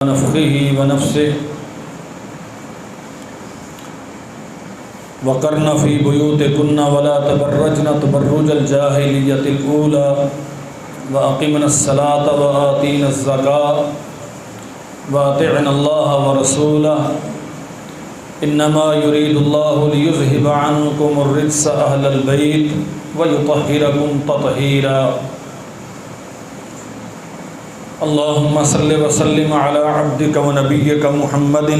ونفخه ونفسه وقرن في بيوتكن ولا تبرجن تبرج الجاهلية الأولى وأقمنا الصلاة وآتينا الزكاة وأطعنا الله ورسوله إنما يريد الله ليذهب عنكم الرجس أهل البيت ويطهركم تطهيرا اللهم صل وسلم على عبدك ونبيك محمد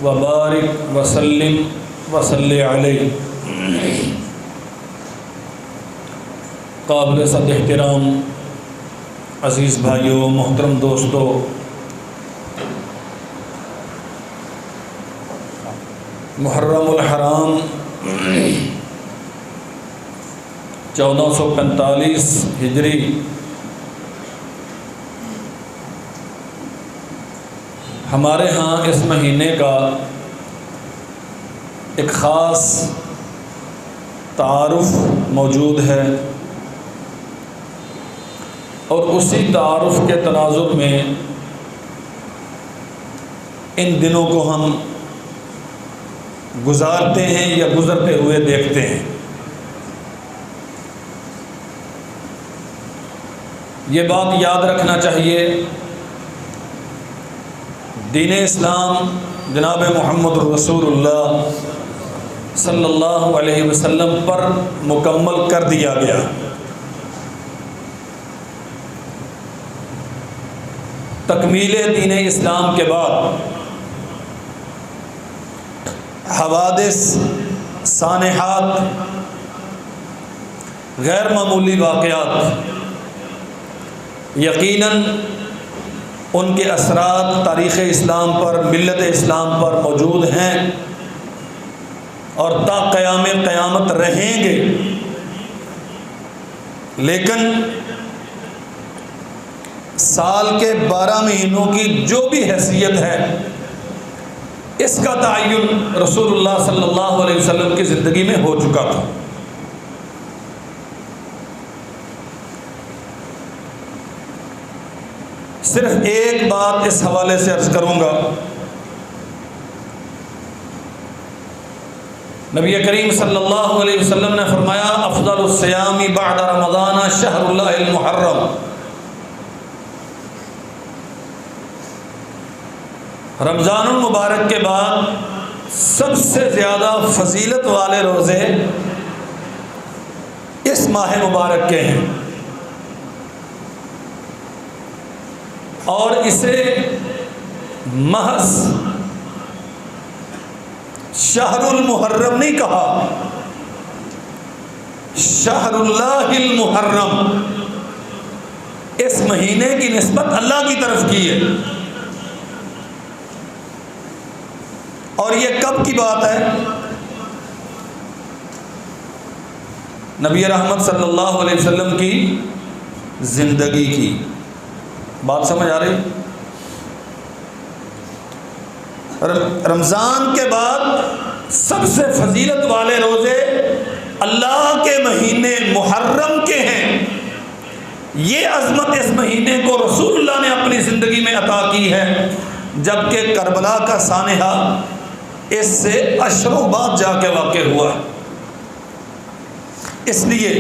وبارك وسلم وصل علیہ۔ قابل صد احترام عزیز بھائیوں، محترم دوستو، محرم الحرام 1445 ہجری ہمارے ہاں اس مہینے کا ایک خاص تعارف موجود ہے، اور اسی تعارف کے تناظر میں ان دنوں کو ہم گزارتے ہیں یا گزرتے ہوئے دیکھتے ہیں۔ یہ بات یاد رکھنا چاہیے، دین اسلام جناب محمد رسول اللہ صلی اللہ علیہ وسلم پر مکمل کر دیا گیا۔ تکمیل دین اسلام کے بعد حوادث، سانحات، غیر معمولی واقعات یقیناً ان کے اثرات تاریخ اسلام پر، ملت اسلام پر موجود ہیں اور تا قیام قیامت رہیں گے، لیکن سال کے 12 مہینوں کی جو بھی حیثیت ہے، اس کا تعین رسول اللہ صلی اللہ علیہ وسلم کی زندگی میں ہو چکا تھا۔ صرف ایک بات اس حوالے سے عرض کروں گا، نبی کریم صلی اللہ علیہ وسلم نے فرمایا افضل الصیام بعد رمضان شہر اللہ المحرم۔ رمضان المبارک کے بعد سب سے زیادہ فضیلت والے روزے اس ماہ مبارک کے ہیں، اور اسے محض شہر المحرم نہیں کہا، شہر اللہ المحرم، اس مہینے کی نسبت اللہ کی طرف کی ہے۔ اور یہ کب کی بات ہے؟ نبی رحمت صلی اللہ علیہ وسلم کی زندگی کی بات سمجھ آ رہی؟ رمضان کے بعد سب سے فضیلت والے روزے اللہ کے مہینے محرم کے ہیں۔ یہ عظمت اس مہینے کو رسول اللہ نے اپنی زندگی میں عطا کی ہے، جبکہ کربلا کا سانحہ اس سے اشروں بعد جا کے واقع ہوا ہے۔ اس لیے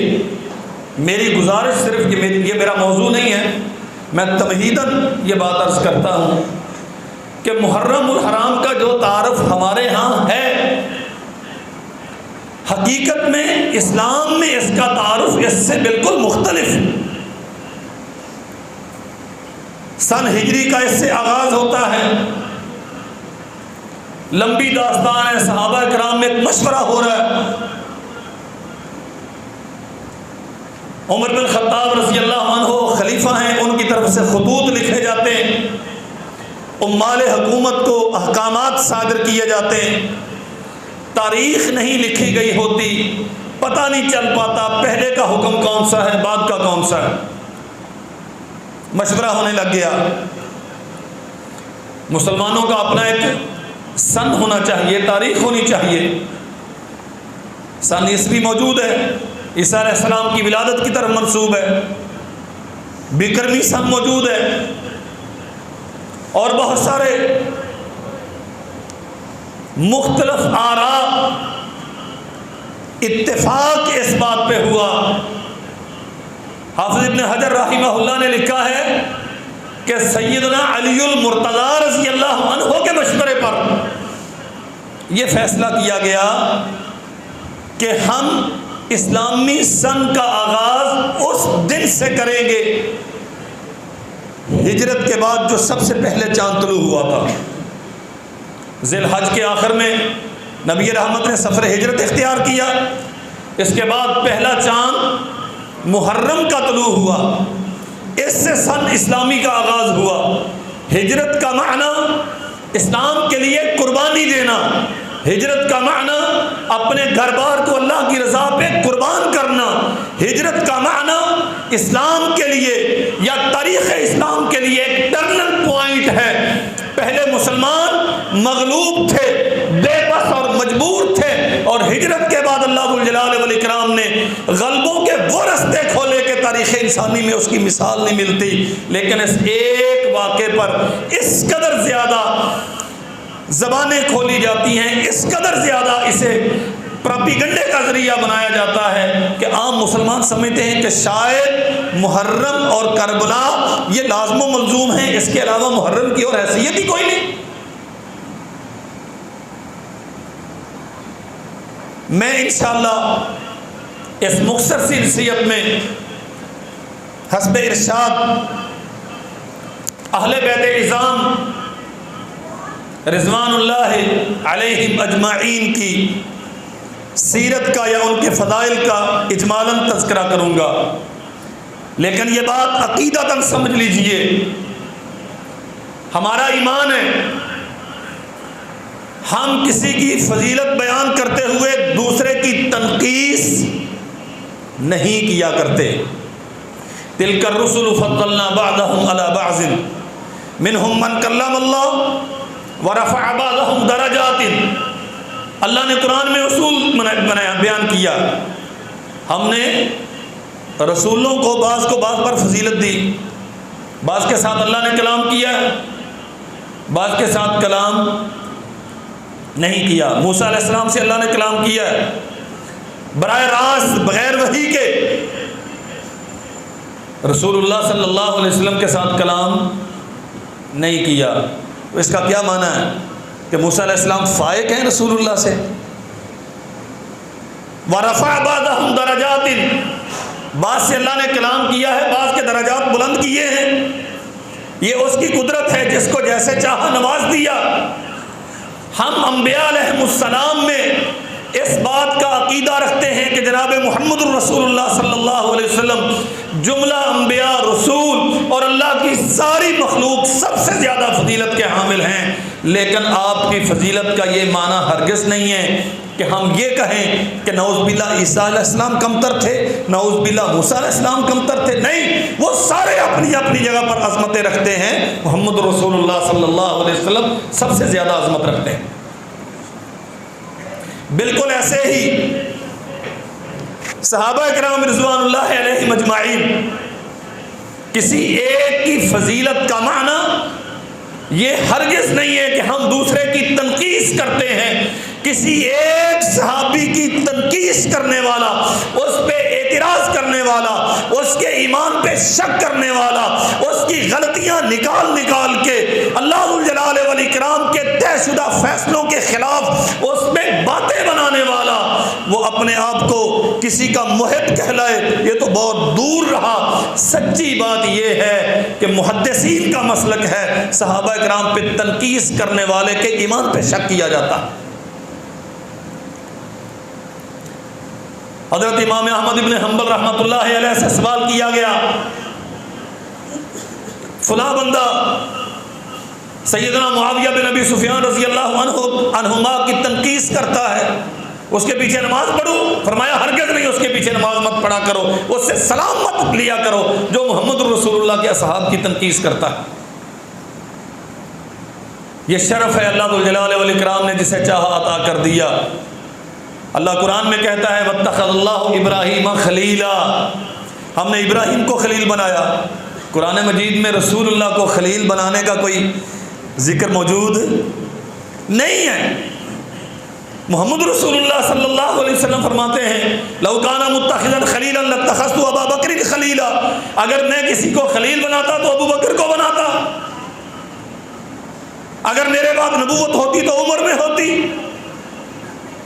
میری گزارش صرف یہ میرا موضوع نہیں ہے، میں تمہیداً یہ بات عرض کرتا ہوں کہ محرم الحرام کا جو تعارف ہمارے ہاں ہے، حقیقت میں اسلام میں اس کا تعارف اس سے بالکل مختلف ہے۔ سن ہجری کا اس سے آغاز ہوتا ہے، لمبی داستان ہے، صحابہ کرام میں ایک مشورہ ہو رہا ہے، عمر بن خطاب رضی اللہ عنہ خلیفہ ہیں، ان کی طرف سے خطوط لکھے جاتے ہیں، عمال حکومت کو احکامات صادر کیے جاتے ہیں، تاریخ نہیں لکھی گئی ہوتی، پتہ نہیں چل پاتا پہلے کا حکم کون سا ہے، بعد کا کون سا ہے۔ مشورہ ہونے لگ گیا، مسلمانوں کا اپنا ایک سن ہونا چاہیے، تاریخ ہونی چاہیے۔ سن عیسوی موجود ہے، عیسیٰ علیہ السلام کی ولادت کی طرف منسوب ہے، بکرمی سن موجود ہے، اور بہت سارے مختلف آراء اتفاق اس بات پہ ہوا۔ حافظ ابن حجر رحمہ اللہ نے لکھا ہے کہ سیدنا علی المرتضی رضی اللہ عنہ کے مشورے پر یہ فیصلہ کیا گیا کہ ہم اسلامی سن کا آغاز اس دن سے کریں گے ہجرت کے بعد جو سب سے پہلے چاند طلوع ہوا تھا۔ ذی الحج کے آخر میں نبی رحمت نے سفر ہجرت اختیار کیا، اس کے بعد پہلا چاند محرم کا طلوع ہوا، اس سے سن اسلامی کا آغاز ہوا۔ ہجرت کا معنی اسلام کے لیے قربانی دینا، ہجرت کا معنی اپنے گھر بار کو اللہ کی رضا پہ قربان کرنا، ہجرت کا معنی اسلام کے لیے یا تاریخ اسلام کے لیے ایک ٹرنل پوائنٹ ہے۔ پہلے مسلمان مغلوب تھے، بے بس اور مجبور تھے، اور ہجرت کے بعد اللہ ذوالجلال والاکرام نے غلبوں کے وہ رستے کھولے کہ تاریخ انسانی میں اس کی مثال نہیں ملتی۔ لیکن اس ایک واقعے پر اس قدر زیادہ زبانیں کھولی جاتی ہیں، اس قدر زیادہ اسے پراپیگنڈے کا ذریعہ بنایا جاتا ہے کہ عام مسلمان سمجھتے ہیں کہ شاید محرم اور کربلا یہ لازم و ملزوم ہیں، اس کے علاوہ محرم کی اور حیثیت ہی کوئی نہیں۔ میں انشاءاللہ اس مختصر سی نصیحت میں حسب ارشاد اہل بیت اعظام رضوان اللہ علیہم اجمعین کی سیرت کا یا ان کے فضائل کا اجمالاً تذکرہ کروں گا، لیکن یہ بات عقیدتاً سمجھ لیجئے، ہمارا ایمان ہے ہم کسی کی فضیلت بیان کرتے ہوئے دوسرے کی تنقیص نہیں کیا کرتے۔ تلک الرسل فضلنا بعضهم على بعض منهم من کلم اللہ ورفع بعضهم درجات۔ اللہ نے قرآن میں اصول بیان کیا، ہم نے رسولوں کو بعض پر فضیلت دی، بعض کے ساتھ اللہ نے کلام کیا، بعض کے ساتھ کلام نہیں کیا۔ موسیٰ علیہ السلام سے اللہ نے کلام کیا براہ راست بغیر وحی کے، رسول اللہ صلی اللہ علیہ وسلم کے ساتھ کلام نہیں کیا۔ اس کا کیا معنی ہے کہ موسیٰ علیہ السلام فائق ہیں رسول اللہ سے؟ وَرَفَعَ بَعْضَهُمْ دَرَجَاتٍ، بعض سے اللہ نے کلام کیا ہے، بعض کے درجات بلند کیے ہیں، یہ اس کی قدرت ہے، جس کو جیسے چاہا نواز دیا۔ ہم انبیاء علیہ السلام میں اس بات کا عقیدہ رکھتے ہیں کہ جناب محمد الرسول اللہ صلی اللہ علیہ وسلم جملہ انبیاء، رسول اور اللہ کی ساری مخلوق سب سے زیادہ فضیلت کے حامل ہیں، لیکن آپ کی فضیلت کا یہ معنی ہرگز نہیں ہے کہ ہم یہ کہیں کہ نعوذ باللہ عیسیٰ علیہ السلام کمتر تھے، نعوذ باللہ موسیٰ علیہ السلام کمتر تھے۔ نہیں، وہ سارے اپنی اپنی جگہ پر عظمتیں رکھتے ہیں، محمد رسول اللہ صلی اللہ علیہ وسلم سب سے زیادہ عظمت رکھتے ہیں۔ بالکل ایسے ہی صحابہ کرام رضوان اللہ علیہم اجمعین، کسی ایک کی فضیلت کا معنی یہ ہرگز نہیں ہے کہ ہم دوسرے کی تنقیص کرتے ہیں۔ کسی ایک صحابی کی تنقیص کرنے والا، اس پہ اعتراض کرنے والا، اس کے ایمان پہ شک کرنے والا، اس کی غلطیاں نکال کے اللہ ذوالجلال والاکرام کے طے شدہ فیصلوں کے خلاف اس میں باتیں بنانے والا، وہ اپنے آپ کو کسی کا محب کہلائے، یہ تو بہت دور رہا۔ سچی بات یہ ہے کہ محدثین کا مسلک ہے صحابہ کرام پہ تنقیص کرنے والے کے ایمان پہ شک کیا جاتا۔ حضرت امام احمد ابن حنبل رحمۃ اللہ علیہ سے سوال کیا گیا، فلاں بندہ سیدنا معاویہ بن ابی سفیان رضی اللہ عنہما کی تنقیص کرتا ہے، اس کے پیچھے نماز پڑھو؟ فرمایا ہرگز نہیں، اس کے پیچھے نماز مت پڑھا کرو، اس سے سلام مت لیا کرو جو محمد رسول اللہ کے اصحاب کی تنقیص کرتا ہے۔ یہ شرف ہے اللہ ذوالجلال والاکرام نے جسے چاہا عطا کر دیا۔ اللہ قرآن میں کہتا ہے وَاتَّخَذَ اللَّهُ إِبْرَاهِيمَ خَلِيلًا، ہم نے ابراہیم کو خلیل بنایا۔ قرآن مجید میں رسول اللہ کو خلیل بنانے کا کوئی ذکر موجود نہیں ہے۔ محمد رسول اللہ صلی اللہ علیہ وسلم فرماتے ہیں لو کان متخذا خلیلا لاتخذت ابا بکر خلیلا، اگر میں کسی کو خلیل بناتا تو ابو بکر کو بناتا، اگر میرے بعد نبوت ہوتی تو عمر میں ہوتی،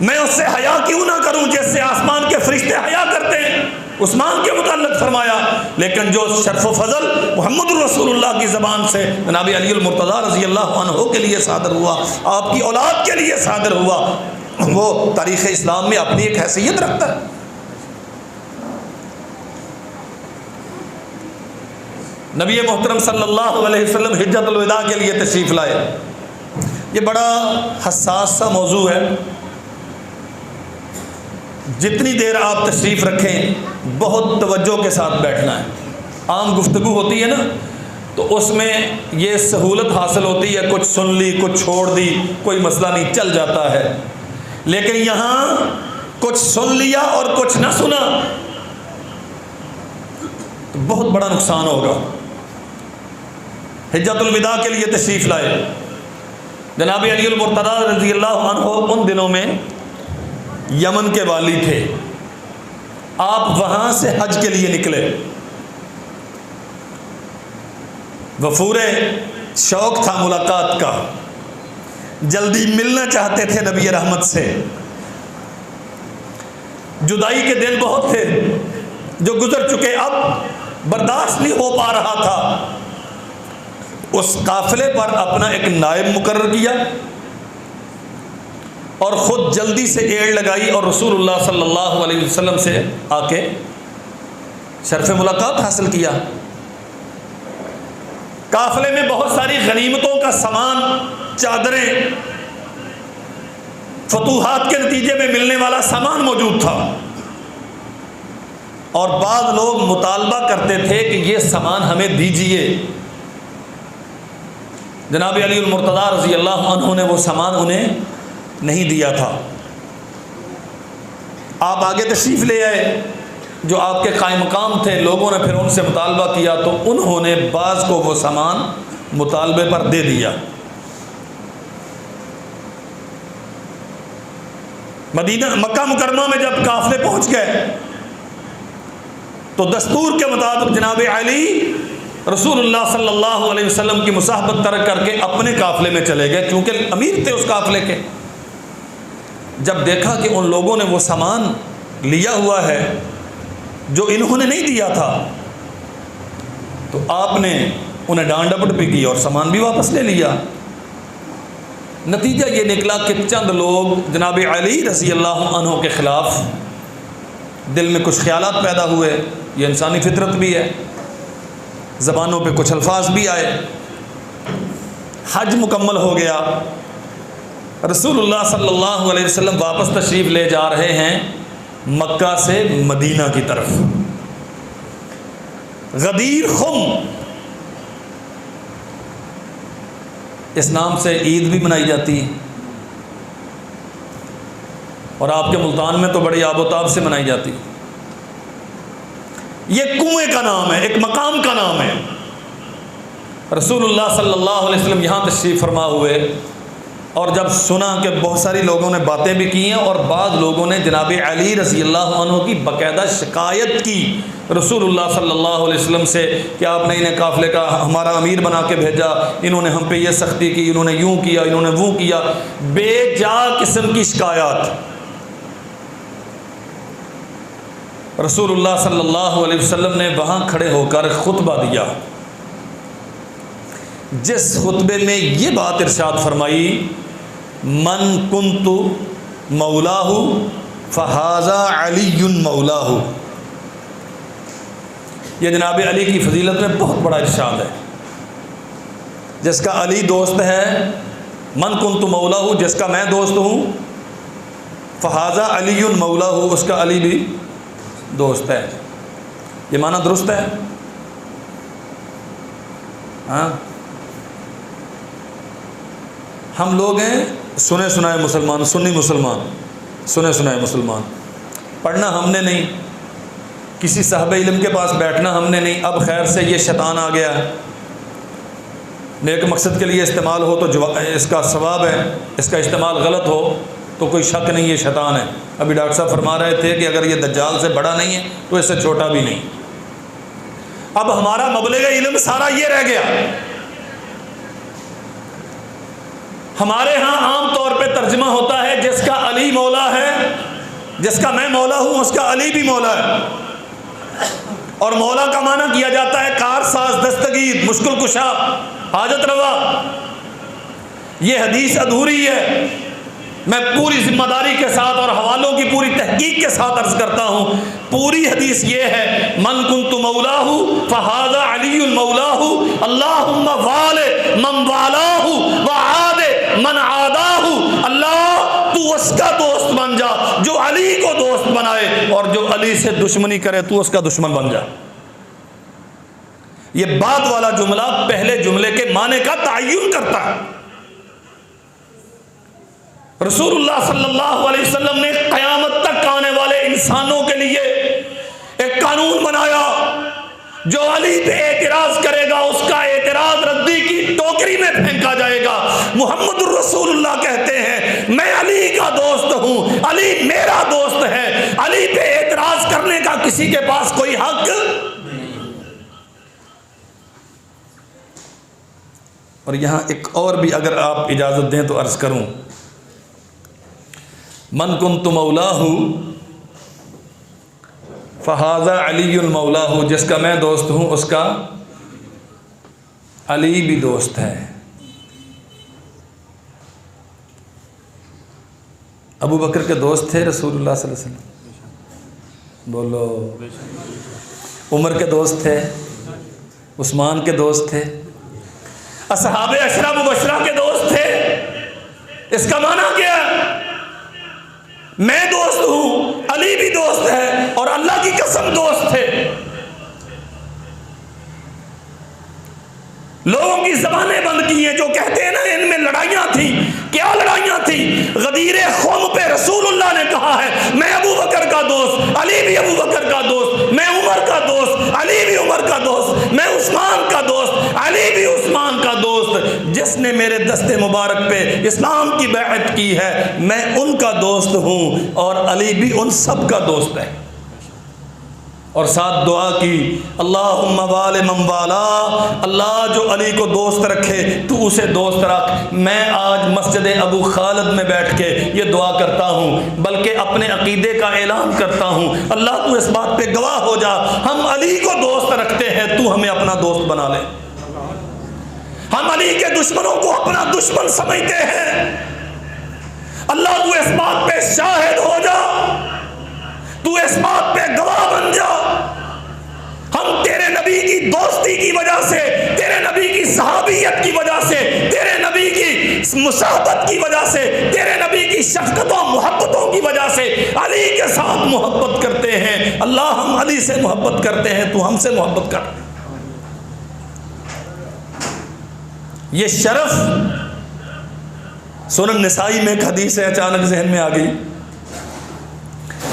میں اس سے حیا کیوں نہ کروں جس سے آسمان کے فرشتے حیا کرتے ہیں۔ عثمان کے متعلق فرمایا لیکن جو شرف و فضل محمد رسول اللہ کی زبان سے جناب علی المرتضیٰ رضی اللہ عنہ کے لیے صادر ہوا، آپ کی اولاد کے لیے صادر ہوا، وہ تاریخ اسلام میں اپنی ایک حیثیت رکھتا ہے۔ نبی محترم صلی اللہ علیہ وسلم حجۃ الوداع کے لیے تشریف لائے۔ یہ بڑا حساس سا موضوع ہے، جتنی دیر آپ تشریف رکھیں بہت توجہ کے ساتھ بیٹھنا ہے۔ عام گفتگو ہوتی ہے نا تو اس میں یہ سہولت حاصل ہوتی ہے، کچھ سن لی کچھ چھوڑ دی، کوئی مسئلہ نہیں، چل جاتا ہے، لیکن یہاں کچھ سن لیا اور کچھ نہ سنا تو بہت بڑا نقصان ہوگا۔ حجۃ الوداع کے لیے تشریف لائے جناب علی المرتضیٰ رضی اللہ عنہ، ان دنوں میں یمن کے والی تھے، آپ وہاں سے حج کے لیے نکلے، وفور شوق تھا ملاقات کا، جلدی ملنا چاہتے تھے نبی رحمت سے، جدائی کے دن بہت تھے جو گزر چکے، اب برداشت نہیں ہو پا رہا تھا، اس قافلے پر اپنا ایک نائب مقرر کیا اور خود جلدی سے ایڑ لگائی اور رسول اللہ صلی اللہ علیہ وسلم سے آ کے شرف ملاقات حاصل کیا۔ قافلے میں بہت ساری غنیمتوں کا سامان، چادریں، فتوحات کے نتیجے میں ملنے والا سامان موجود تھا، اور بعض لوگ مطالبہ کرتے تھے کہ یہ سامان ہمیں دیجیے۔ جناب علی المرتضیٰ رضی اللہ عنہ نے وہ سامان انہیں نہیں دیا تھا۔ آپ آگے تشریف لے آئے، جو آپ کے قائم مقام تھے، لوگوں نے پھر ان سے مطالبہ کیا تو انہوں نے بعض کو وہ سامان مطالبے پر دے دیا۔ مکہ مکرمہ میں جب قافلے پہنچ گئے تو دستور کے مطابق جناب علی رسول اللہ صلی اللہ علیہ وسلم کی مصاحبت ترک کر کے اپنے قافلے میں چلے گئے، کیونکہ امیر تھے اس قافلے کے۔ جب دیکھا کہ ان لوگوں نے وہ سامان لیا ہوا ہے جو انہوں نے نہیں دیا تھا تو آپ نے انہیں ڈانٹ ڈپٹ بھی کی اور سامان بھی واپس لے لیا۔ نتیجہ یہ نکلا کہ چند لوگ جناب علی رضی اللہ عنہ کے خلاف دل میں کچھ خیالات پیدا ہوئے، یہ انسانی فطرت بھی ہے، زبانوں پہ کچھ الفاظ بھی آئے۔ حج مکمل ہو گیا، رسول اللہ صلی اللہ علیہ وسلم واپس تشریف لے جا رہے ہیں مکہ سے مدینہ کی طرف۔ غدیر خم اس نام سے عید بھی منائی جاتی ہے، اور آپ کے ملتان میں تو بڑی آب و تاب سے منائی جاتی ہے۔ یہ کنویں کا نام ہے، ایک مقام کا نام ہے۔ رسول اللہ صلی اللہ علیہ وسلم یہاں تشریف فرما ہوئے، اور جب سنا کہ بہت ساری لوگوں نے باتیں بھی کی ہیں اور بعض لوگوں نے جناب علی رضی اللہ عنہ کی باقاعدہ شکایت کی رسول اللہ صلی اللہ علیہ وسلم سے کہ آپ نے انہیں قافلے کا ہمارا امیر بنا کے بھیجا، انہوں نے ہم پہ یہ سختی کی، انہوں نے یوں کیا، انہوں نے وہ کیا، بے جا قسم کی شکایات۔ رسول اللہ صلی اللہ علیہ وسلم نے وہاں کھڑے ہو کر خطبہ دیا، جس خطبے میں یہ بات ارشاد فرمائی، من کنت مولاہ فہذا علی مولاہ۔ یہ جناب علی کی فضیلت میں بہت بڑا ارشاد ہے۔ جس کا علی دوست ہے، من کنت مولاہ، جس کا میں دوست ہوں، فہذا علی مولاہ، اس کا علی بھی دوست ہے۔ یہ معنی درست ہے؟ ہاں، ہم لوگ ہیں سنے سنائے مسلمان، سنی مسلمان، سنے سنائے مسلمان، پڑھنا ہم نے نہیں، کسی صاحب علم کے پاس بیٹھنا ہم نے نہیں۔ اب خیر سے یہ شیطان آ گیا ہے، نیک مقصد کے لیے استعمال ہو تو اس کا ثواب ہے، اس کا استعمال غلط ہو تو کوئی شک نہیں یہ شیطان ہے۔ ابھی ڈاکٹر صاحب فرما رہے تھے کہ اگر یہ دجال سے بڑا نہیں ہے تو اس سے چھوٹا بھی نہیں۔ اب ہمارا مبلغ علم سارا یہ رہ گیا، ہمارے ہاں عام طور پہ ترجمہ ہوتا ہے جس کا علی مولا ہے، جس کا میں مولا ہوں اس کا علی بھی مولا ہے، اور مولا کا معنی کیا جاتا ہے کار ساز، دستگیر، مشکل کشا، حاجت روا۔ یہ حدیث ادھوری ہے، میں پوری ذمہ داری کے ساتھ اور حوالوں کی پوری تحقیق کے ساتھ عرض کرتا ہوں، پوری حدیث یہ ہے من کنت مولاہ فہذا علی المولاہ اللہم وال من والاہ وعاد من عاداہ۔ اللہ تو اس کا دوست بن جا جو علی کو دوست بنائے، اور جو علی سے دشمنی کرے تو اس کا دشمن بن جا۔ یہ بعد والا جملہ پہلے جملے کے معنی کا تعین کرتا ہے۔ رسول اللہ صلی اللہ علیہ وسلم نے قیامت تک آنے والے انسانوں کے لیے ایک قانون بنایا، جو علی پہ اعتراض کرے گا اس کا اعتراض ردی کی ٹوکری میں پھینکا جائے گا۔ محمد الرسول اللہ کہتے ہیں میں علی کا دوست ہوں، علی میرا دوست ہے، علی پہ اعتراض کرنے کا کسی کے پاس کوئی حق نہیں۔ اور یہاں ایک اور بھی اگر آپ اجازت دیں تو عرض کروں، من کنت مولاہ فہذا علی المولاہ، جس کا میں دوست ہوں اس کا علی بھی دوست ہے۔ ابو بکر کے دوست تھے رسول اللہ صلی اللہ علیہ وسلم، بولو۔ عمر کے دوست تھے، عثمان کے دوست تھے، اصحاب عشرہ مبشرہ کے دوست تھے۔ اس کا معنی کیا ہے؟ میں دوست ہوں، علی بھی دوست ہے، اور اللہ کی قسم دوست تھے۔ لوگوں کی زبانیں بند کی ہیں جو کہتے ہیں نا ان میں لڑائیاں تھیں۔ کیا لڑائیاں تھیں؟ غدیر خم پہ رسول اللہ نے کہا ہے میں ابو بکر کا دوست، علی بھی ابو بکر کا دوست، میں عمر کا دوست، علی بھی عمر کا دوست، میں عثمان کا دوست، علی بھی عثمان کا دوست۔ جس نے میرے دست مبارک پہ اسلام کی بیعت کی ہے میں ان کا دوست ہوں، اور علی بھی ان سب کا دوست ہے۔ اور ساتھ دعا کی اللہم وال من والا، اللہ جو علی کو دوست رکھے تو اسے دوست رکھ۔ میں آج مسجد ابو خالد میں بیٹھ کے یہ دعا کرتا ہوں، بلکہ اپنے عقیدے کا اعلان کرتا ہوں، اللہ تو اس بات پہ گواہ ہو جا ہم علی کو دوست رکھتے ہیں، تو ہمیں اپنا دوست بنا لے۔ ہم علی کے دشمنوں کو اپنا دشمن سمجھتے ہیں، اللہ تو اس بات پہ شاہد ہو جا، تو اس بات پہ گواہ بن جا۔ ہم تیرے نبی کی دوستی کی وجہ سے، تیرے نبی کی صحابیت کی وجہ سے، تیرے نبی کی مصاحبت کی وجہ سے، تیرے نبی کی شفقتوں محبتوں کی وجہ سے علی کے ساتھ محبت کرتے ہیں۔ اللہ ہم علی سے محبت کرتے ہیں، تو ہم سے محبت کر۔ یہ شرف سنن نسائی میں ایک حدیث ہے، اچانک ذہن میں آ گئی۔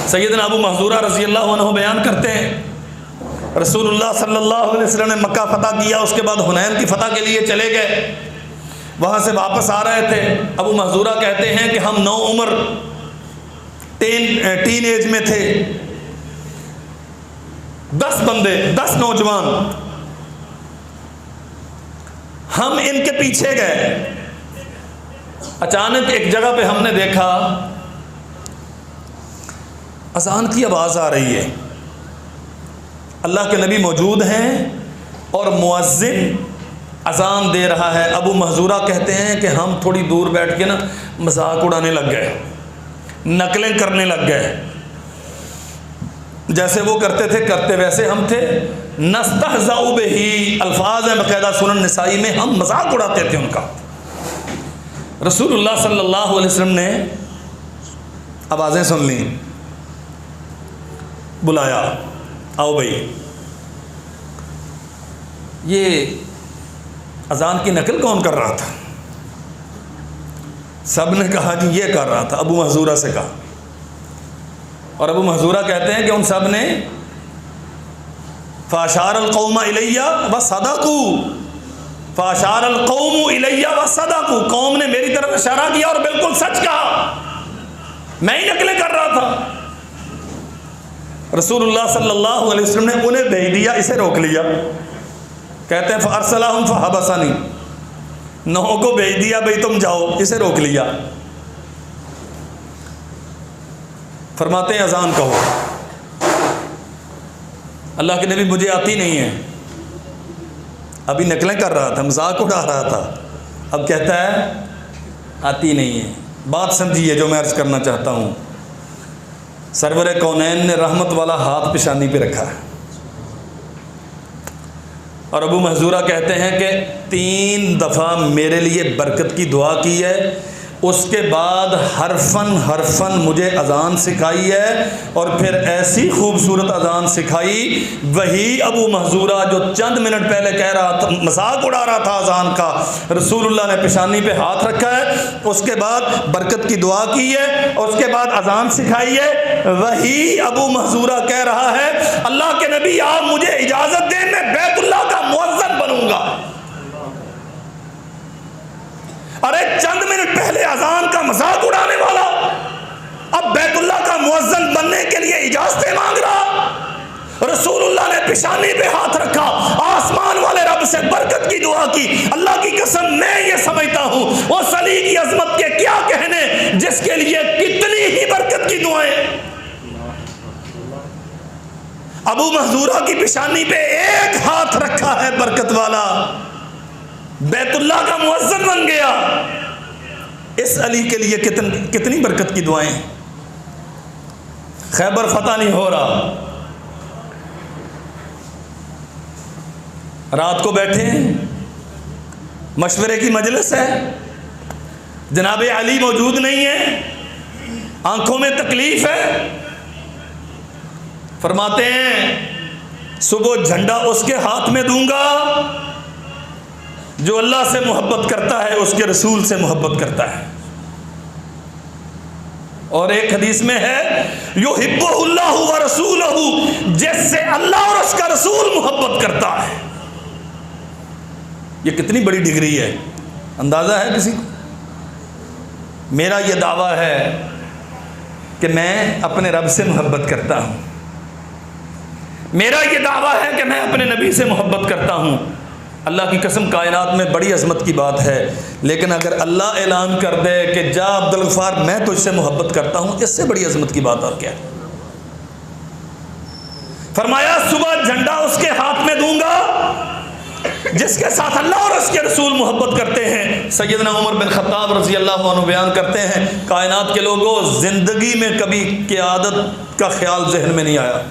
سیدنا ابو محذورہ رضی اللہ عنہ بیان کرتے ہیں رسول اللہ صلی اللہ علیہ وسلم نے مکہ فتح کیا، اس کے بعد حنین کی فتح کے لیے چلے گئے، وہاں سے واپس آ رہے تھے۔ ابو محذورہ کہتے ہیں کہ ہم نو عمر ٹین ایج میں تھے، 10 بندے، 10 نوجوان، ہم ان کے پیچھے گئے۔ اچانک ایک جگہ پہ ہم نے دیکھا اذان کی آواز آ رہی ہے، اللہ کے نبی موجود ہیں اور مؤذن اذان دے رہا ہے۔ ابو محذورہ کہتے ہیں کہ ہم تھوڑی دور بیٹھ کے نا مذاق اڑانے لگ گئے، نقلیں کرنے لگ گئے، جیسے وہ کرتے تھے کرتے ویسے ہم تھے۔ نستہزأ بہ الفاظ ہیں باقاعدہ سنن نسائی میں، ہم مذاق اڑاتے تھے ان کا۔ رسول اللہ صلی اللہ علیہ وسلم نے آوازیں سن لیں، بلایا، آؤ بھائی۔ یہ اذان کی نقل کون کر رہا تھا؟ سب نے کہا جی یہ کر رہا تھا، ابو محذورہ سے کہا، اور ابو محذورہ کہتے ہیں کہ ان سب نے فاشار القوم الیہ وصدقوا، فاشار القوم الیہ وصدقوا، قوم نے میری طرف اشارہ کیا اور بالکل سچ کہا، میں ہی نقلیں کر رہا تھا۔ رسول اللہ صلی اللہ علیہ وسلم نے انہیں بھیج دیا، اسے روک لیا۔ کہتے ہیں فارسلہم فحبسنی، 9 کو بھیج دیا بھئی تم جاؤ، اسے روک لیا۔ فرماتے ہیں اذان کہو۔ اللہ کے نبی مجھے آتی نہیں ہے، ابھی نقلیں کر رہا تھا، مذاق اڑا رہا تھا، اب کہتا ہے آتی نہیں ہے۔ بات سمجھیے جو میں عرض کرنا چاہتا ہوں۔ سرور کونین نے رحمت والا ہاتھ پیشانی پہ رکھا ہے، اور ابو محذورہ کہتے ہیں کہ 3 دفعہ میرے لیے برکت کی دعا کی ہے، اس کے بعد حرفن مجھے اذان سکھائی ہے، اور پھر ایسی خوبصورت اذان سکھائی، وہی ابو محذورہ جو چند منٹ پہلے کہہ رہا تھا، مذاق اڑا رہا تھا اذان کا، رسول اللہ نے پیشانی پہ ہاتھ رکھا ہے، اس کے بعد برکت کی دعا کی ہے، اور اس کے بعد اذان سکھائی ہے، وہی ابو محذورہ کہہ رہا ہے اللہ کے نبی آپ مجھے اجازت دیں میں بیت اللہ کا مؤذن بنوں گا۔ ارے چند منٹ پہلے اذان کا مذاق اڑانے والا اب بیت اللہ کا مؤذن بننے کے لیے اجازتیں مانگ رہا۔ رسول اللہ نے پیشانی پہ ہاتھ رکھا، آسمان والے رب سے برکت کی دعا کی۔ اللہ کی قسم میں یہ سمجھتا ہوں اس علی کی عظمت کے کیا کہنے جس کے لیے کتنی ہی برکت کی دعائیں۔ ابو محذورہ کی پیشانی پہ ایک ہاتھ رکھا ہے برکت والا، بیت اللہ کا مؤذن بن گیا۔ اس علی کے لیے کتنی برکت کی دعائیں۔ خیبر فتح نہیں ہو رہا، رات کو بیٹھے مشورے کی مجلس ہے، جناب علی موجود نہیں ہے، آنکھوں میں تکلیف ہے، فرماتے ہیں صبح جھنڈا اس کے ہاتھ میں دوں گا جو اللہ سے محبت کرتا ہے، اس کے رسول سے محبت کرتا ہے۔ اور ایک حدیث میں ہے یحبہ اللہ ورسولہ، جس سے اللہ اور اس کا رسول محبت کرتا ہے۔ یہ کتنی بڑی ڈگری ہے، اندازہ ہے کسی کو؟ میرا یہ دعویٰ ہے کہ میں اپنے رب سے محبت کرتا ہوں، میرا یہ دعویٰ ہے کہ میں اپنے نبی سے محبت کرتا ہوں۔ اللہ کی قسم کائنات میں بڑی عظمت کی بات ہے، لیکن اگر اللہ اعلان کر دے کہ جا عبدالغفار میں تجھ سے محبت کرتا ہوں، اس سے بڑی عظمت کی بات اور کیا ہے؟ فرمایا صبح جھنڈا اس کے ہاتھ میں دوں گا جس کے ساتھ اللہ اور اس کے رسول محبت کرتے ہیں۔ سیدنا عمر بن خطاب رضی اللہ عنہ بیان کرتے ہیں کائنات کے لوگوں زندگی میں کبھی قیادت کا خیال ذہن میں نہیں آیا،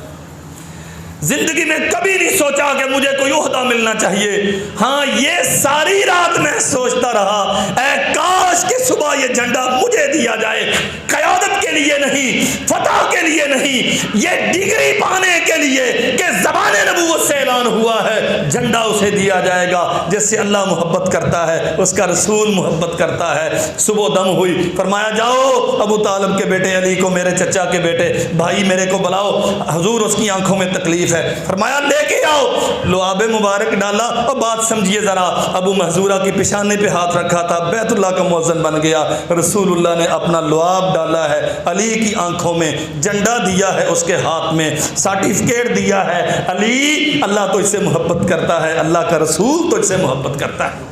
زندگی میں کبھی نہیں سوچا کہ مجھے کوئی عہدہ ملنا چاہیے۔ ہاں یہ ساری رات میں سوچتا رہا اے کاش کہ صبح یہ جھنڈا مجھے دیا جائے، قیادت کے لیے نہیں، فتح کے لیے نہیں، یہ ڈگری پانے کے لیے کہ زبان نبوت سے اعلان ہوا ہے جھنڈا اسے دیا جائے گا جس سے اللہ محبت کرتا ہے، اس کا رسول محبت کرتا ہے۔ صبح دم ہوئی، فرمایا جاؤ ابو طالب کے بیٹے علی کو، میرے چچا کے بیٹے بھائی میرے کو بلاؤ، حضور اس کی آنکھوں میں تکلیف ہے، فرمایا لے کے آؤ، لعاب مبارک ڈالا۔ اور بات سمجھیے ذرا، ابو محذورہ کی پیشانی پہ ہاتھ رکھا تھا، بیت اللہ کا مؤذن بن گیا، رسول اللہ نے اپنا لعاب ڈالا ہے علی کی آنکھوں میں، جھنڈا دیا ہے اس کے ہاتھ میں، سرٹیفکیٹ دیا ہے علی اللہ تجھ سے محبت کرتا ہے، اللہ کا رسول تجھ سے محبت کرتا ہے۔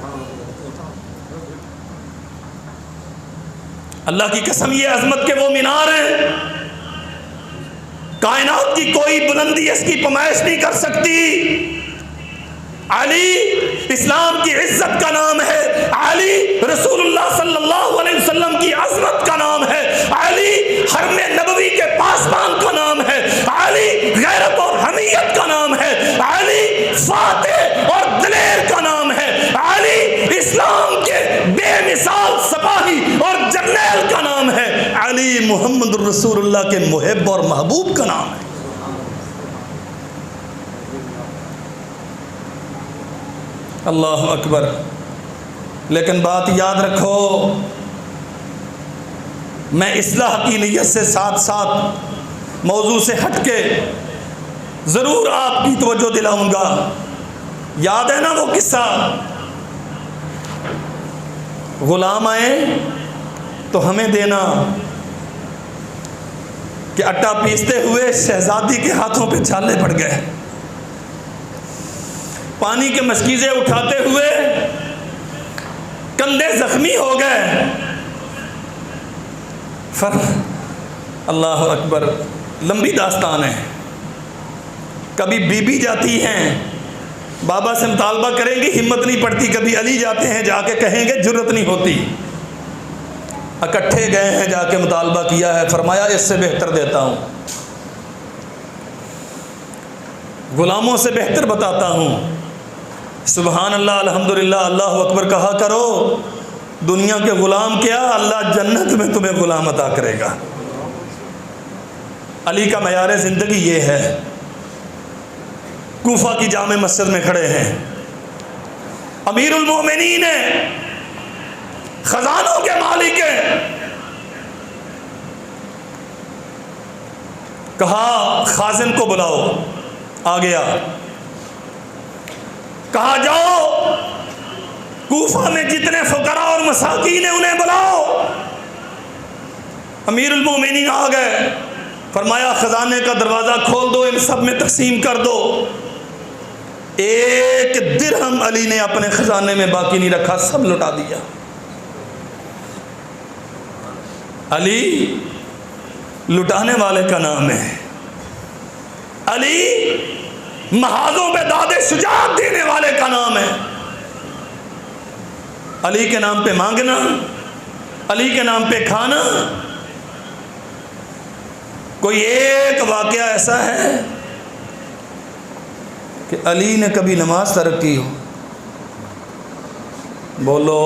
اللہ کی قسم یہ عظمت کے وہ مینار ہیں، کائنات کی کوئی بلندی اس کی پمائش نہیں کر سکتی۔ علی اسلام کی عزت کا نام ہے، علی رسول اللہ صلی اللہ علیہ وسلم کی عظمت کا نام ہے، علی حرم نبوی کے پاسبان کا نام ہے، علی غیرت اور حمیت کا نام ہے، علی فاتح اور دلیر کا نام ہے، علی اسلام کے بے مثال سپاہی اور جرنیل کا نام ہے، علی محمد رسول اللہ کے محب اور محبوب کا نام ہے۔ اللہ اکبر۔ لیکن بات یاد رکھو، میں اصلاح کی نیت سے ساتھ ساتھ موضوع سے ہٹ کے ضرور آپ کی توجہ دلاؤں گا۔ یاد ہے نا وہ قصہ غلام آئے تو ہمیں دینا کہ آٹا پیستے ہوئے شہزادی کے ہاتھوں پہ چھالے پڑ گئے، پانی کے مشکیزیں اٹھاتے ہوئے کندھے زخمی ہو گئے۔ اللہ اکبر، لمبی داستان ہے۔ کبھی بی بی جاتی ہیں بابا سے مطالبہ کریں گی، ہمت نہیں پڑتی، کبھی علی جاتے ہیں جا کے کہیں گے جرت نہیں ہوتی، اکٹھے گئے ہیں جا کے مطالبہ کیا ہے، فرمایا اس سے بہتر دیتا ہوں، غلاموں سے بہتر بتاتا ہوں۔ سبحان اللہ، الحمدللہ، اللہ اکبر کہا کرو، دنیا کے غلام کیا، اللہ جنت میں تمہیں غلام عطا کرے گا۔ علی کا معیار زندگی یہ ہے۔ کوفہ کی جامع مسجد میں کھڑے ہیں، امیر المومنین ہیں، خزانوں کے مالک ہیں، کہا خازن کو بلاؤ، آ گیا، کہا جاؤ کوفہ میں جتنے فقراء اور مساکین ہیں انہیں بلاؤ۔ امیر المومنین آ گئے، فرمایا خزانے کا دروازہ کھول دو، ان سب میں تقسیم کر دو۔ ایک درہم علی نے اپنے خزانے میں باقی نہیں رکھا، سب لٹا دیا۔ علی لٹانے والے کا نام ہے، علی محاذوں پہ داد شجاعت دینے والے کا نام ہے۔ علی کے نام پہ مانگنا، علی کے نام پہ کھانا۔ کوئی ایک واقعہ ایسا ہے کہ علی نے کبھی نماز ترک کی ہو؟ بولو۔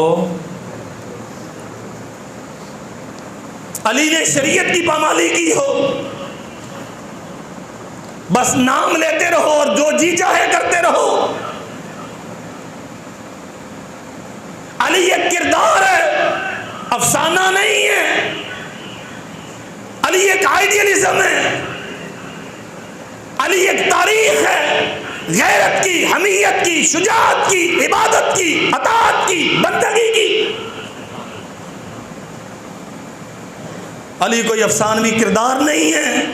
علی نے شریعت کی پامالی کی ہو؟ بس نام لیتے رہو اور جو جی چاہے کرتے رہو۔ علی ایک کردار ہے، افسانہ نہیں ہے۔ علی ایک آئیڈیلزم ہے، علی ایک تاریخ ہے، غیرت کی، حمیت کی، شجاعت کی، عبادت کی، اطاعت کی، بندگی کی۔ علی کوئی افسانوی کردار نہیں ہے۔